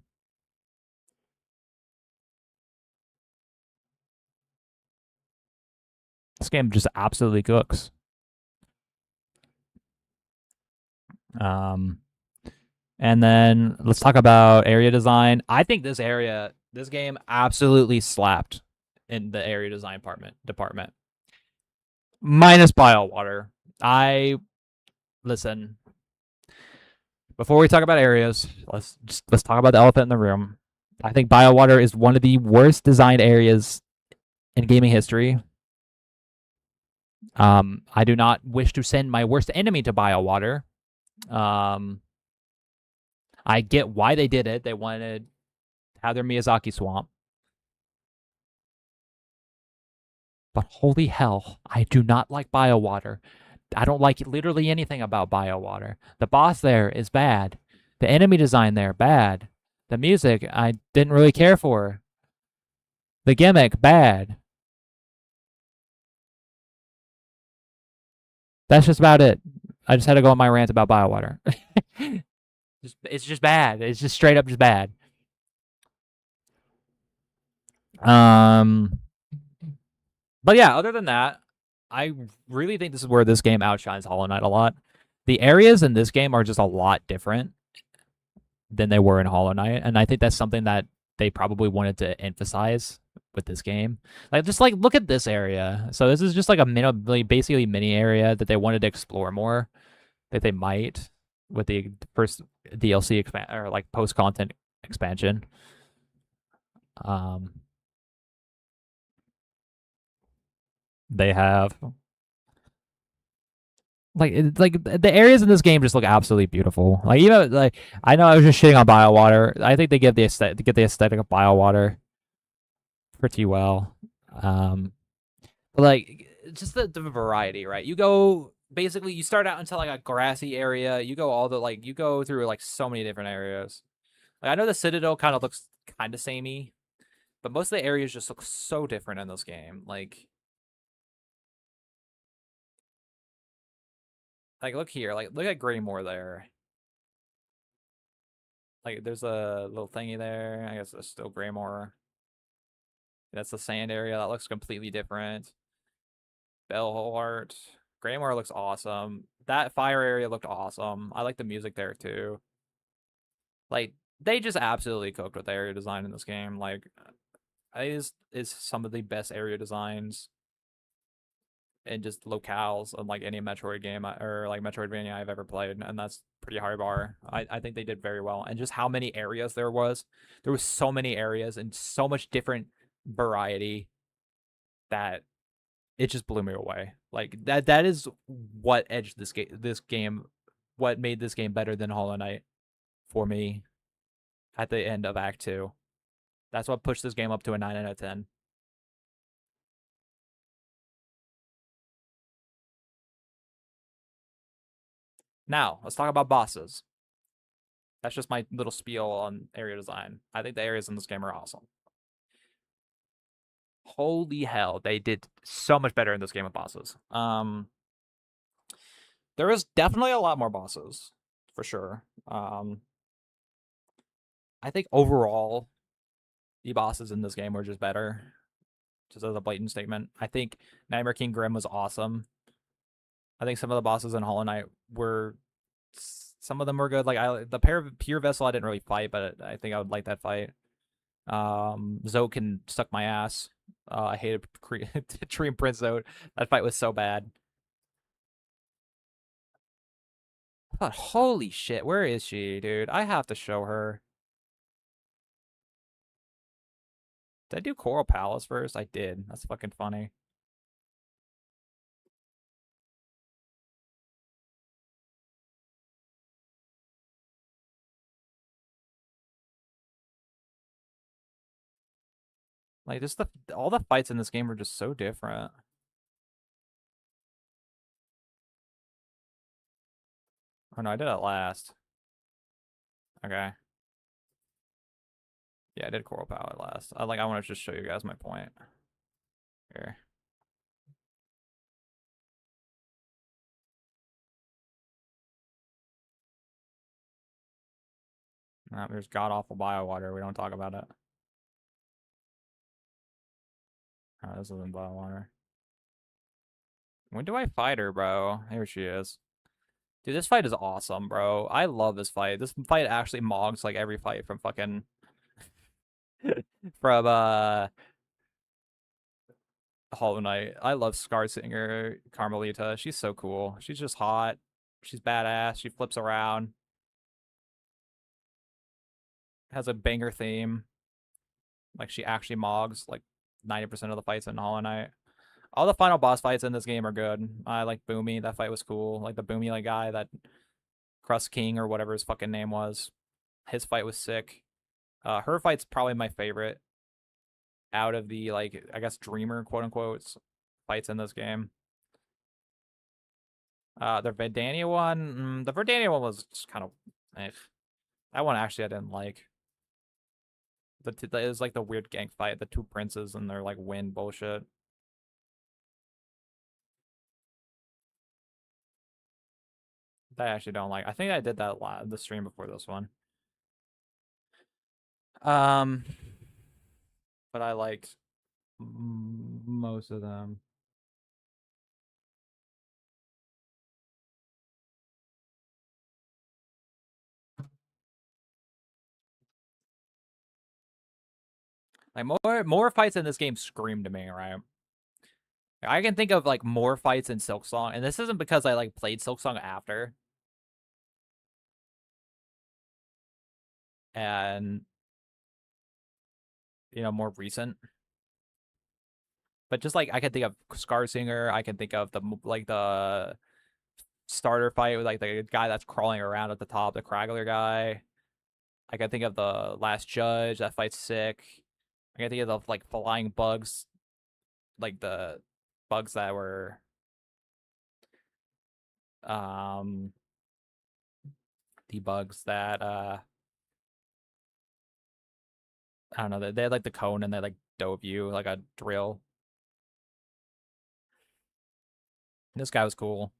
This game just absolutely cooks. Um, and then let's talk about area design. I think this game absolutely slapped in the area design department. Minus BioWater. I listen. Before we talk about areas, let's talk about the elephant in the room. I think BioWater is one of the worst designed areas in gaming history. I do not wish to send my worst enemy to BioWater. Um, I get why they did it. They wanted to have their Miyazaki swamp. But holy hell, I do not like BioWater. I don't like literally anything about BioWater. The boss there is bad. The enemy design there, bad. The music, I didn't really care for. The gimmick, bad. That's just about it. I just had to go on my rant about BioWater. It's just bad. It's just straight up just bad. Um, but yeah, other than that, I really think this is where this game outshines Hollow Knight a lot. The areas in this game are just a lot different than they were in Hollow Knight, and I think that's something that they probably wanted to emphasize with this game. Like, just like look at this area. So this is just like a basically mini area that they wanted to explore more. That they might with the first DLC or like post content expansion. Um, they have like the areas in this game just look absolutely beautiful. Like even like I know I was just shitting on BioWater. I think they get the aesthetic of BioWater pretty well. Um, but like just the variety, right? You go basically you start out into like a grassy area. You go all the like you go through like so many different areas. Like I know the Citadel kind of looks kind of samey, but most of the areas just look so different in this game. Like look here, like look at Greymore there. Like there's a little thingy there. I guess it's still Greymore. That's the sand area. That looks completely different. Bellheart. Greymore looks awesome. That fire area looked awesome. I like the music there too. Like they just absolutely cooked with area design in this game. Like it is some of the best area designs and just locales of like any Metroid game or like Metroidvania I've ever played, and that's pretty high bar. I think they did very well, and just how many areas there was. There was so many areas and so much different variety that it just blew me away. Like that is what edged this game, what made this game better than Hollow Knight for me at the end of Act Two. That's what pushed this game up to a 9 out of 10. Now let's talk about bosses. That's just my little spiel on area design. I think the areas in this game are awesome. Holy hell, they did so much better in this game with bosses. There is definitely a lot more bosses, for sure. I think overall, the bosses in this game were just better. Just as a blatant statement, I think Nightmare King Grim was awesome. I think some of the bosses in Hollow Knight were, some of them were good. Like the pair of Pure Vessel, I didn't really fight, but I think I would like that fight. Zoe can suck my ass. I hated Dream Prince Zoe. That fight was so bad. But holy shit, where is she, dude? I have to show her. Did I do Coral Palace first? I did. That's fucking funny. Like just the all the fights in this game are just so different. Oh no, I did it last. Okay. Yeah, I did Coral Palace last. I want to just show you guys my point. Here. There's god awful biowater. We don't talk about it. Oh, this isn't biowater. When do I fight her, bro? Here she is. Dude, this fight is awesome, bro. I love this fight. This fight actually mogs like every fight from fucking from Hollow Knight. I love Scar Singer Carmelita. She's so cool. She's just hot. She's badass. She flips around. Has a banger theme. Like she actually mogs like 90% of the fights in Hollow Knight. All the final boss fights in this game are good. I like Boomy. That fight was cool. Like the Boomy like guy, that Crust King or whatever his fucking name was. His fight was sick. Her fight's probably my favorite out of the like I guess Dreamer quote unquote fights in this game. The Verdania one, the Verdania one was just kind of, eh. That one actually I didn't like. It was like the weird gang fight, the two princes and their like wind bullshit. That I actually don't like. I think I did that the stream before this one. Um, but I liked most of them. Like more fights in this game scream to me, right? I can think of like more fights in Silksong, and this isn't because I like played Silksong after and more recent, but just like I can think of Scar Singer, I can think of the starter fight with like the guy that's crawling around at the top, the Craggler guy. I can think of the Last Judge, that fight's sick. I can think of the like flying bugs, like the bugs that were um the bugs that I don't know, they had like the cone and they like dove you like a drill. This guy was cool.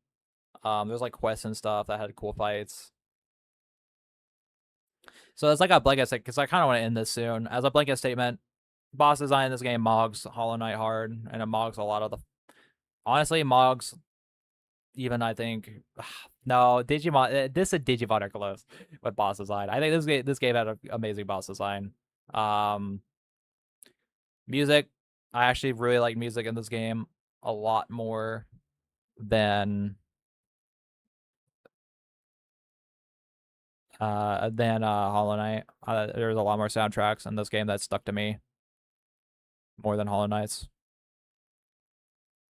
There's like quests and stuff that had cool fights. So it's like a blanket statement because I kind of want to end this soon. As a blanket statement, boss design in this game mogs Hollow Knight hard, and it mogs a lot of the. Honestly, mogs even I think no Digimon. This is Digimon are close with boss design. I think this game had an amazing boss design. Um, music, I actually really like music in this game a lot more than Hollow Knight. There's a lot more soundtracks in this game that stuck to me more than Hollow Knight's.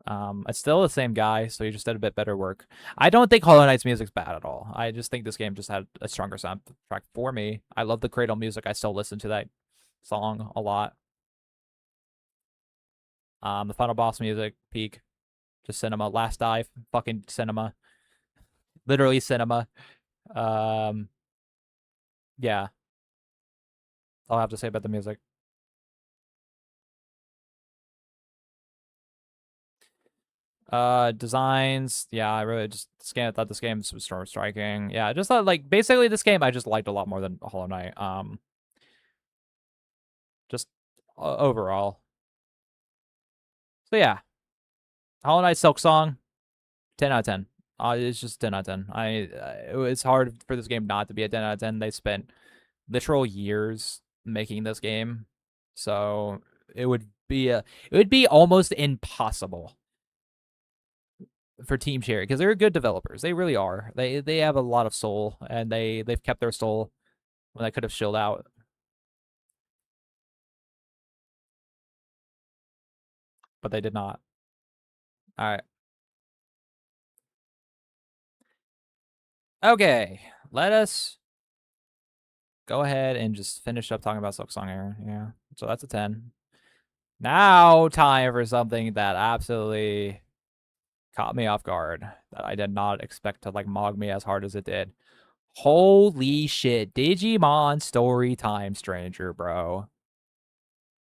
It's still the same guy, so he just did a bit better work. I don't think Hollow Knight's music's bad at all. I just think this game just had a stronger soundtrack for me. I love the Cradle music. I still listen to that song a lot. The final boss music, peak, just cinema. Last dive, fucking cinema, literally cinema. Um, yeah, I'll have to say about the music. Designs, yeah, I really just thought this game was Storm Striking. Yeah, I just thought like basically this game I just liked a lot more than Hollow Knight. Just overall. So yeah, Hollow Knight Silk Song, 10 out of 10. It's just 10 out of 10. It's hard for this game not to be a 10 out of 10. They spent literal years making this game, so it would be almost impossible for Team Cherry because they're good developers. They really are. They have a lot of soul, and they've kept their soul when they could have chilled out, but they did not. All right. Okay. Let us go ahead and just finish up talking about Silk Song here. Yeah. So that's a 10. Now, time for something that absolutely caught me off guard that I did not expect to like mog me as hard as it did. Holy shit. Digimon Story Time Stranger, bro.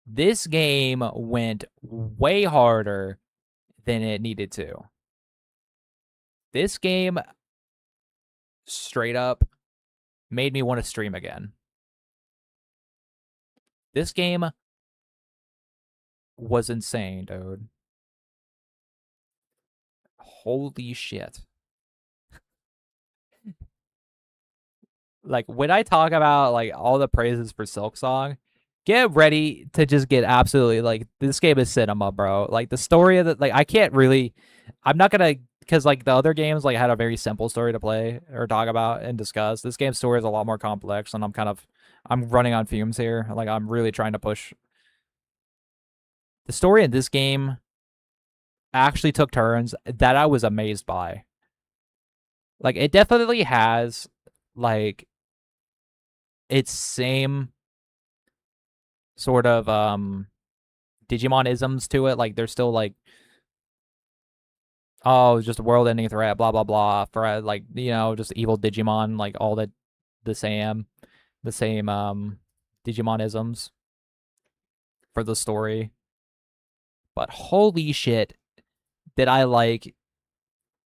This game went way harder than it needed to. This game straight up made me want to stream again. This game was insane, dude. Holy shit. Like when I talk about like all the praises for Silk Song, get ready to just get absolutely like this game is cinema, bro. Like the story of the like I can't really, I'm not gonna because like the other games like had a very simple story to play or talk about and discuss. This game's story is a lot more complex, and I'm running on fumes here. Like I'm really trying to push the story in this game. Actually took turns that I was amazed by. Like it definitely has like its same sort of Digimon isms to it. Like there's still like, oh, it's just a world ending threat, blah blah blah. For like just evil Digimon, like all the same Digimon isms for the story. But holy shit, did I like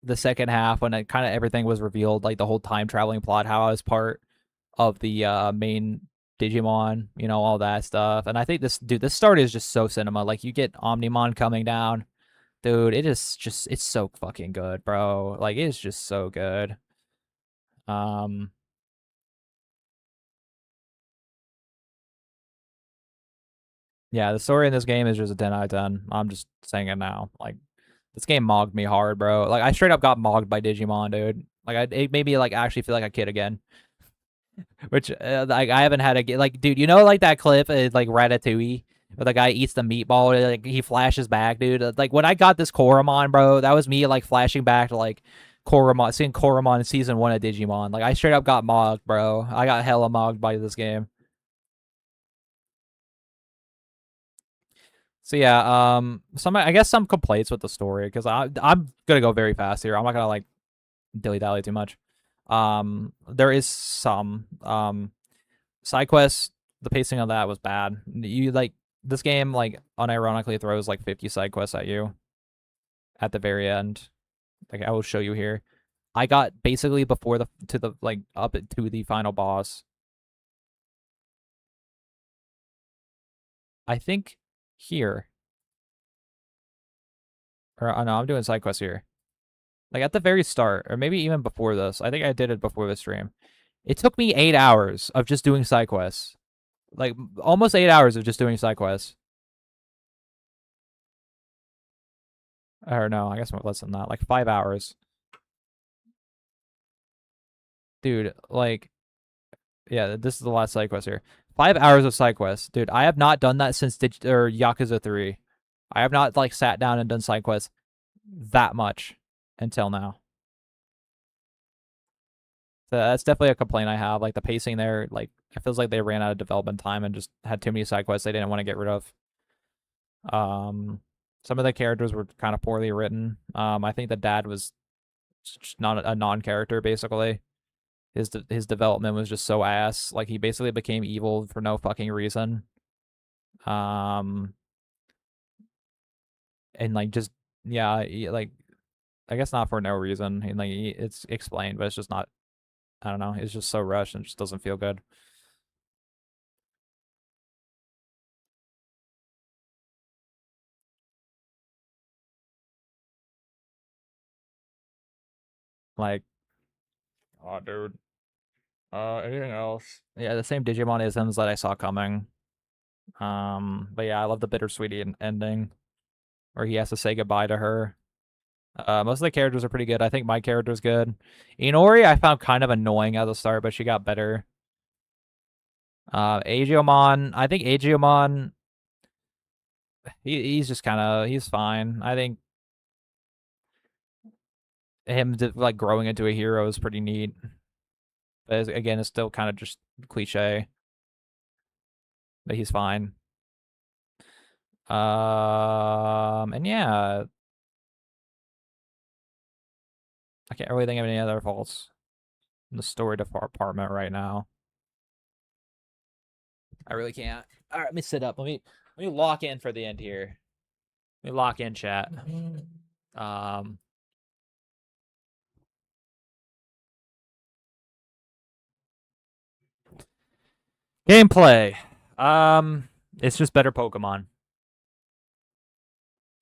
the second half when it kind of everything was revealed, like the whole time traveling plot, how I was part of the main Digimon, all that stuff. And I think this start is just so cinema. Like you get Omnimon coming down. Dude, it is just it's so fucking good, bro. Like it's just so good. Um yeah, the story in this game is just a 10 out of 10. I'm just saying it now. Like this game mogged me hard, bro. Like I straight up got mogged by Digimon, dude. Like it made me like actually feel like a kid again. Which like I haven't had a like, dude. Like that clip is like Ratatouille, where the guy eats the meatball, and, like he flashes back, dude. Like when I got this Koromon, bro, that was me like flashing back to like Koromon, seeing Koromon in season 1 of Digimon. Like I straight up got mogged, bro. I got hella mogged by this game. So yeah, some I guess some complaints with the story because I'm gonna go very fast here. I'm not gonna like dilly dally too much. There is some side quests. The pacing of that was bad. You like this game like unironically throws like 50 side quests at you at the very end. Like I will show you here. I got basically before the to the like up to the final boss. I think here or no, I'm doing side quests here. Like at the very start, or maybe even before this. I think I did it before the stream. It took me 8 hours of just doing side quests. Like almost 8 hours of just doing side quests. Or no, I guess less than that. Like 5 hours. Dude, like, yeah, this is the last side quest here. 5 hours of side quests. Dude, I have not done that since Yakuza 3. I have not like sat down and done side quests that much until now. So that's definitely a complaint I have. Like the pacing there, like it feels like they ran out of development time and just had too many side quests they didn't want to get rid of. Some of the characters were kind of poorly written. I think the dad was just not a non-character basically. His development was just so ass. Like he basically became evil for no fucking reason. Um, and like just yeah, like I guess not for no reason. And like it's explained, but it's just not. I don't know. It's just so rushed and it just doesn't feel good. Like, oh, dude. Anything else? Yeah, the same Digimon isms that I saw coming. But yeah, I love the bittersweet ending where he has to say goodbye to her. Most of the characters are pretty good. I think my character's good. Inori, I found kind of annoying at the start, but she got better. Agiomon, I think Agiomon, he's just kind of he's fine. I think him like growing into a hero is pretty neat. But again, it's still kind of just cliche. But he's fine. And yeah, I can't really think of any other faults in the story department right now. I really can't. All right, let me sit up. Let me lock in for the end here. Let me lock in chat. Um, gameplay. It's just better Pokemon.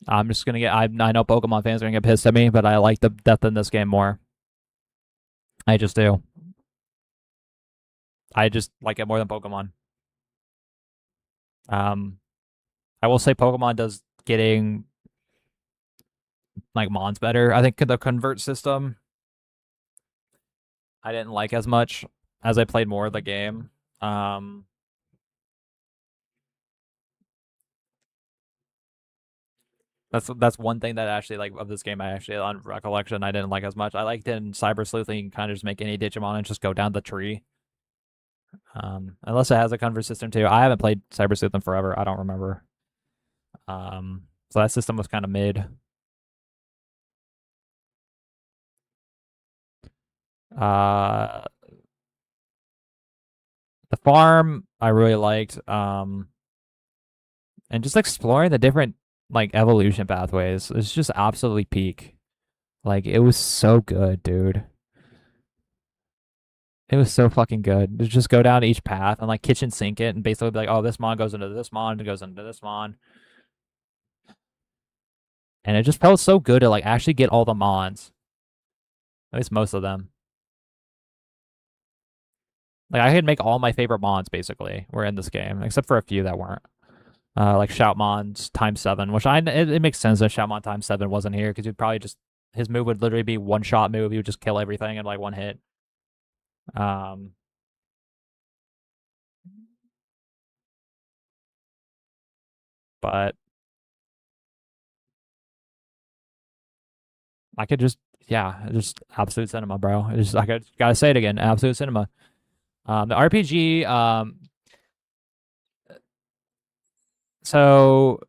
I'm just gonna get. I know Pokemon fans are gonna get pissed at me, but I like the depth in this game more. I just do. I just like it more than Pokemon. Um, I will say Pokemon does getting like Mons better. I think the convert system I didn't like as much as I played more of the game. Um, that's one thing that actually like of this game I actually on recollection I didn't like as much. I liked in Cyber Sleuthing you can kind of just make any Digimon and just go down the tree. Unless it has a convert system too. I haven't played Cyber Sleuth in forever. I don't remember. So that system was kind of mid. Uh, the farm I really liked. And just exploring the different like evolution pathways is just absolutely peak. Like it was so good, dude. It was so fucking good. To just go down each path and like kitchen sink it and basically be like, oh, this mon goes into this mon, it goes into this mon. And it just felt so good to like actually get all the mons. At least most of them. Like I could make all my favorite mons basically were in this game, except for a few that weren't. Like Shoutmon's times 7, which it makes sense that Shoutmon times 7 wasn't here because you'd probably just his move would literally be one shot move. He would just kill everything in like one hit. Um, but I could just yeah, just absolute cinema, bro. It's just like I gotta say it again, absolute cinema. The RPG, so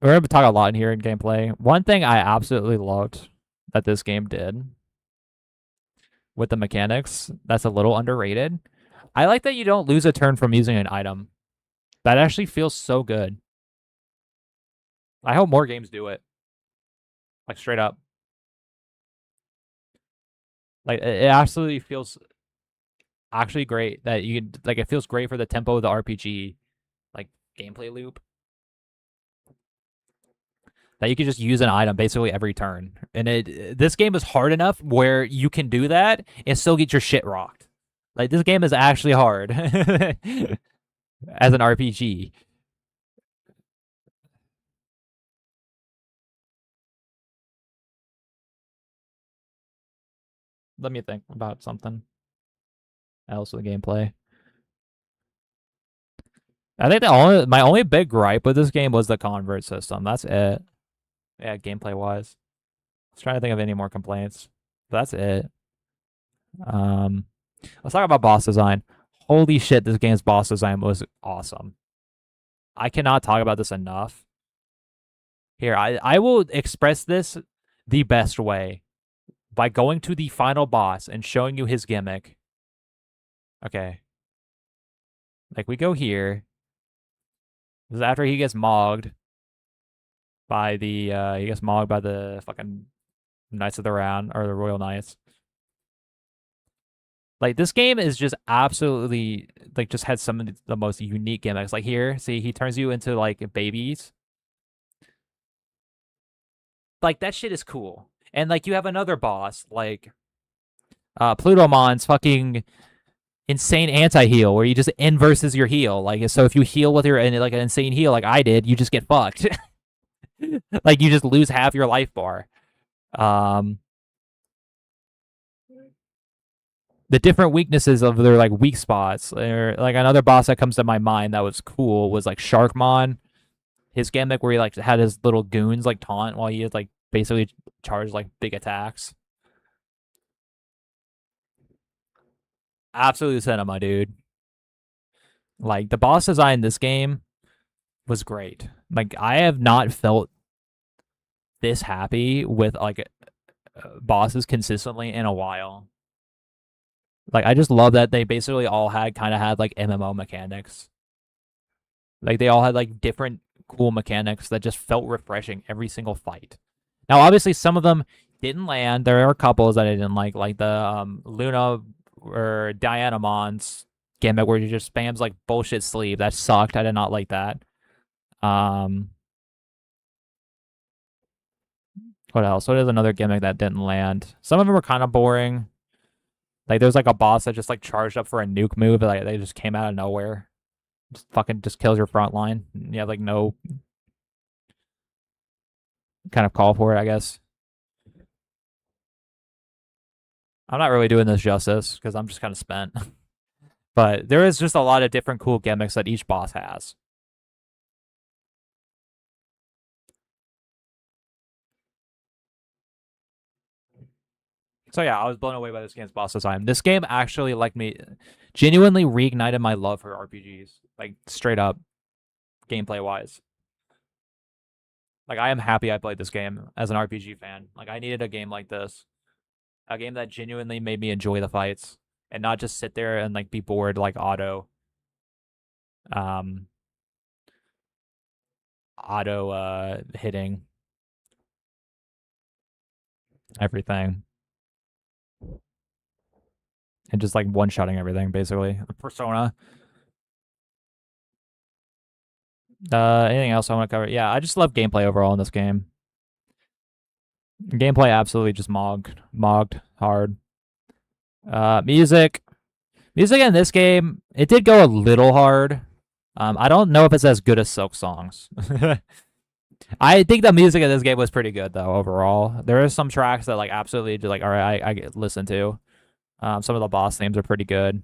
we're gonna talk a lot in here in gameplay. One thing I absolutely loved that this game did with the mechanics that's a little underrated. I like that you don't lose a turn from using an item. That actually feels so good. I hope more games do it. Like straight up. Like it absolutely feels actually great that you can like it feels great for the tempo of the RPG like gameplay loop that you can just use an item basically every turn. And this game is hard enough where you can do that and still get your shit rocked. Like this game is actually hard as an RPG. Let me think about something else with the gameplay. I think my only big gripe with this game was the convert system. That's it. Yeah, gameplay wise. I was trying to think of any more complaints. That's it. Um, let's talk about boss design. Holy shit, this game's boss design was awesome. I cannot talk about this enough. Here, I will express this the best way by going to the final boss and showing you his gimmick. Okay. Like we go here. This is after he gets mogged by the fucking Knights of the Round or the Royal Knights. Like this game is just absolutely like just had some of the most unique gimmicks. Like here, see, he turns you into like babies. Like that shit is cool. And like you have another boss like Plutomon's fucking insane anti-heal where you just inverses your heal. Like so if you heal with your like an insane heal like I did, you just get fucked. Like you just lose half your life bar. Um the different weaknesses of their like weak spots. Or like another boss that comes to my mind that was cool was like Sharkmon. His gimmick where he like had his little goons like taunt while he had like basically charged like big attacks. Absolute cinema, dude. Like the boss design in this game was great. Like I have not felt this happy with like bosses consistently in a while. Like I just love that they basically all had kind of had like MMO mechanics. Like they all had like different cool mechanics that just felt refreshing every single fight. Now obviously some of them didn't land. There are couples that I didn't like the Luna or Dianamon's gimmick where you just spams like bullshit sleeve. That sucked. I did not like that. Um what else? What is another gimmick that didn't land? Some of them were kind of boring. Like there's like a boss that just like charged up for a nuke move, like they just came out of nowhere. Just fucking just kills your front line. You have like no kind of call for it, I guess. I'm not really doing this justice because I'm just kind of spent. But there is just a lot of different cool gimmicks that each boss has. So yeah, I was blown away by this game's boss design. This game actually like me genuinely reignited my love for RPGs. Like straight up gameplay wise. Like I am happy I played this game as an RPG fan. Like I needed a game like this. A game that genuinely made me enjoy the fights and not just sit there and like be bored like um auto hitting everything and just like one-shotting everything basically. Persona. Anything else I want to cover? Yeah, I just love gameplay overall in this game. Gameplay absolutely just mogged hard. Music. Music in this game, it did go a little hard. I don't know if it's as good as Silk Songs. I think the music in this game was pretty good though overall. There are some tracks that like absolutely just like all right, I listen to. Some of the boss themes are pretty good.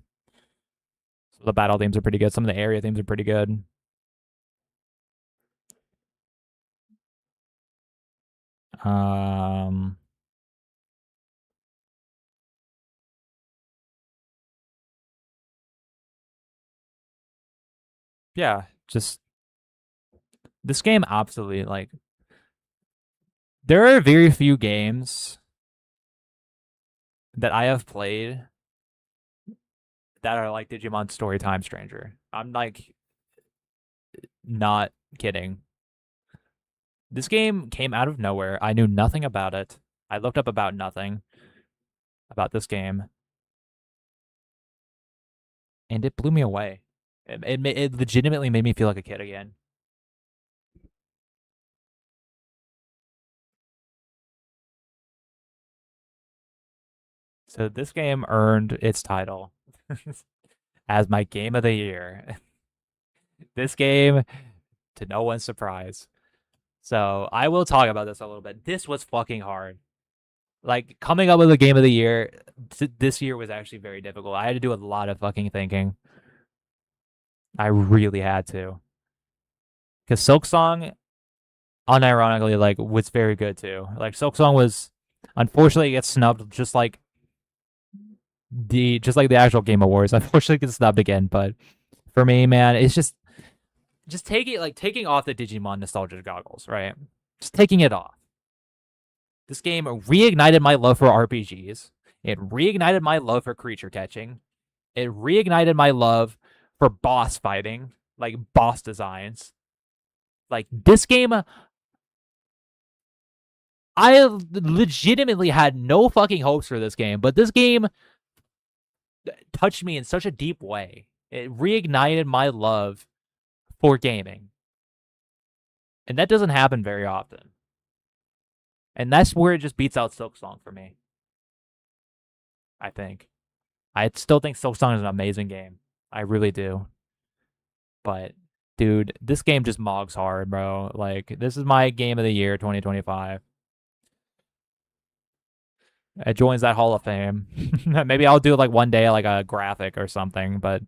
Some of the battle themes are pretty good. Some of the area themes are pretty good. Um, yeah, just this game absolutely like there are very few games that I have played that are like Digimon Storytime Stranger. I'm like not kidding. This game came out of nowhere. I knew nothing about it. I looked up about nothing about this game, and it blew me away. It legitimately made me feel like a kid again. So this game earned its title as my game of the year. This game, to no one's surprise. So I will talk about this a little bit. This was fucking hard. Like coming up with a game of the year this year was actually very difficult. I had to do a lot of fucking thinking. I really had to. Because Silk Song, unironically, like was very good too. Like Silk Song was, unfortunately, it gets snubbed just like the actual Game Awards. Unfortunately, gets snubbed again. But for me, man, it's just taking off the Digimon nostalgia goggles, right? Just taking it off. This game reignited my love for RPGs. It reignited my love for creature catching. It reignited my love for boss fighting, like boss designs. Like this game, I legitimately had no fucking hopes for this game, but this game touched me in such a deep way. It reignited my love for gaming. And that doesn't happen very often. And that's where it just beats out Silk Song for me, I think. I still think Silk Song is an amazing game. I really do. But dude, this game just mogs hard, bro. Like this is my game of the year 2025. It joins that Hall of Fame. Maybe I'll do it like one day, like a graphic or something. But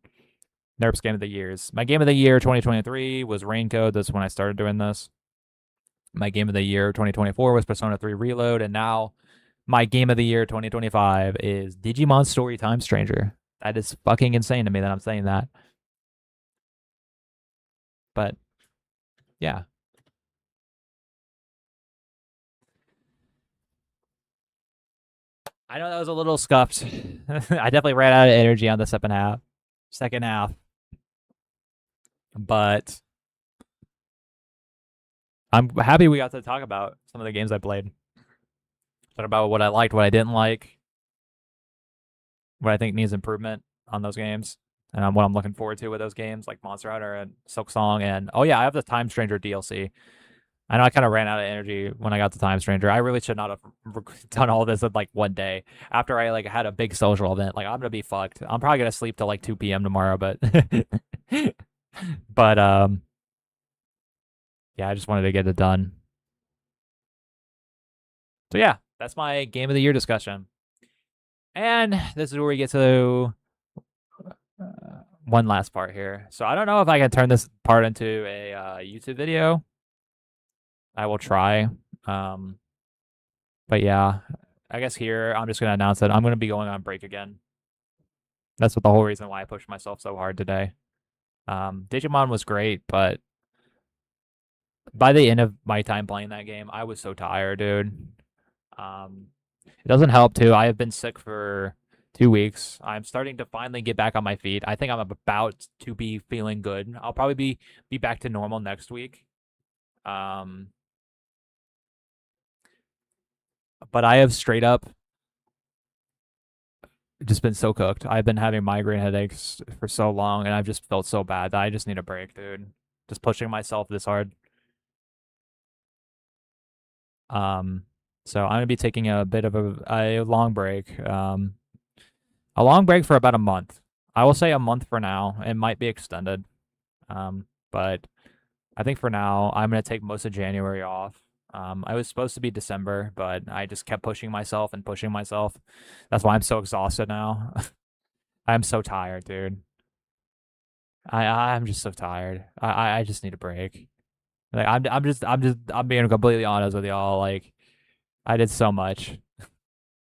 NURP's game of the years. My game of the year 2023 was Raincoat. That's when I started doing this. My game of the year 2024 was Persona 3 Reload, and now my game of the year 2025 is Digimon Storytime Stranger. That is fucking insane to me that I'm saying that. But yeah, I know that was a little scuffed. I definitely ran out of energy on the second half, but I'm happy we got to talk about some of the games I played. Talk about what I liked, what I didn't like, what I think needs improvement on those games, and what I'm looking forward to with those games, like Monster Hunter and Silk Song, and oh yeah, I have the Time Stranger DLC. I know I kind of ran out of energy when I got to Time Stranger. I really should not have done all this in like one day. After I like had a big social event, like I'm gonna be fucked. I'm probably gonna sleep till like 2 p.m. tomorrow, but but yeah, I just wanted to get it done. So yeah, that's my game of the year discussion. And this is where we get to one last part here. So I don't know if I can turn this part into a YouTube video. I will try. Um, but yeah, I guess here I'm just gonna announce that I'm gonna be going on break again. That's what the whole reason why I pushed myself so hard today. Digimon was great, but by the end of my time playing that game, I was so tired, dude. It doesn't help too. I have been sick for 2 weeks. I'm starting to finally get back on my feet. I think I'm about to be feeling good. I'll probably be back to normal next week. Um, but I have straight up just been so cooked. I've been having migraine headaches for so long, and I've just felt so bad that I just need a break, dude. Just pushing myself this hard. Um, so I'm gonna be taking a bit of a long break. A long break for about a month. I will say a month for now. It might be extended. But I think for now I'm gonna take most of January off. I was supposed to be December, but I just kept pushing myself and pushing myself. That's why I'm so exhausted now. I'm so tired, dude. I'm just so tired. I just need a break. Like I'm being completely honest with y'all. Like I did so much.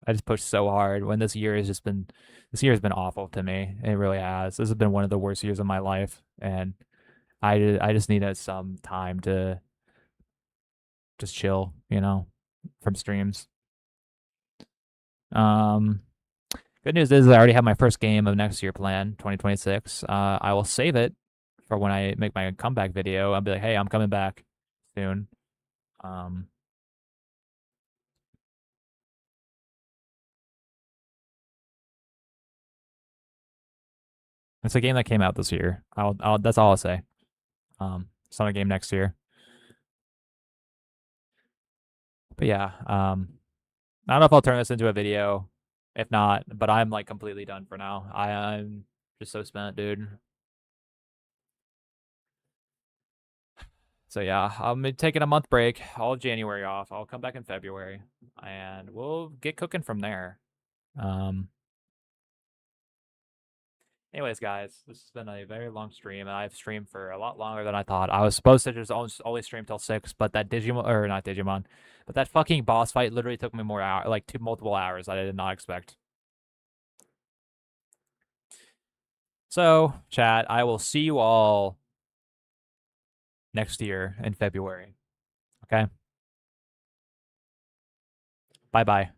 I just pushed so hard when this year has been awful to me. It really has. This has been one of the worst years of my life, and I just needed some time to just chill, from streams. Um, Good news is I already have my first game of next year planned, 2026. I will save it for when I make my comeback video. I'll be like, hey, I'm coming back soon. Um, it's a game that came out this year. That's all I'll say. It's not a game next year. But yeah, I don't know if I'll turn this into a video. If not, but I'm like completely done for now. I'm just so spent, dude. So yeah, I'm taking a month break, all of January off. I'll come back in February, and we'll get cooking from there. Um, Anyways, guys, this has been a very long stream, and I've streamed for a lot longer than I thought. I was supposed to just always stream till 6, but that Digimon or not Digimon, but that fucking boss fight literally took me more hour, like two multiple hours that I did not expect. So, chat, I will see you all next year in February. Okay. Bye bye.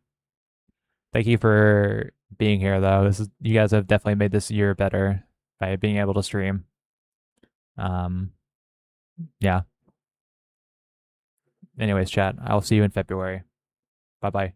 Thank you for being here, though. You guys have definitely made this year better by being able to stream. Um, yeah. Anyways, chat, I'll see you in February. Bye bye.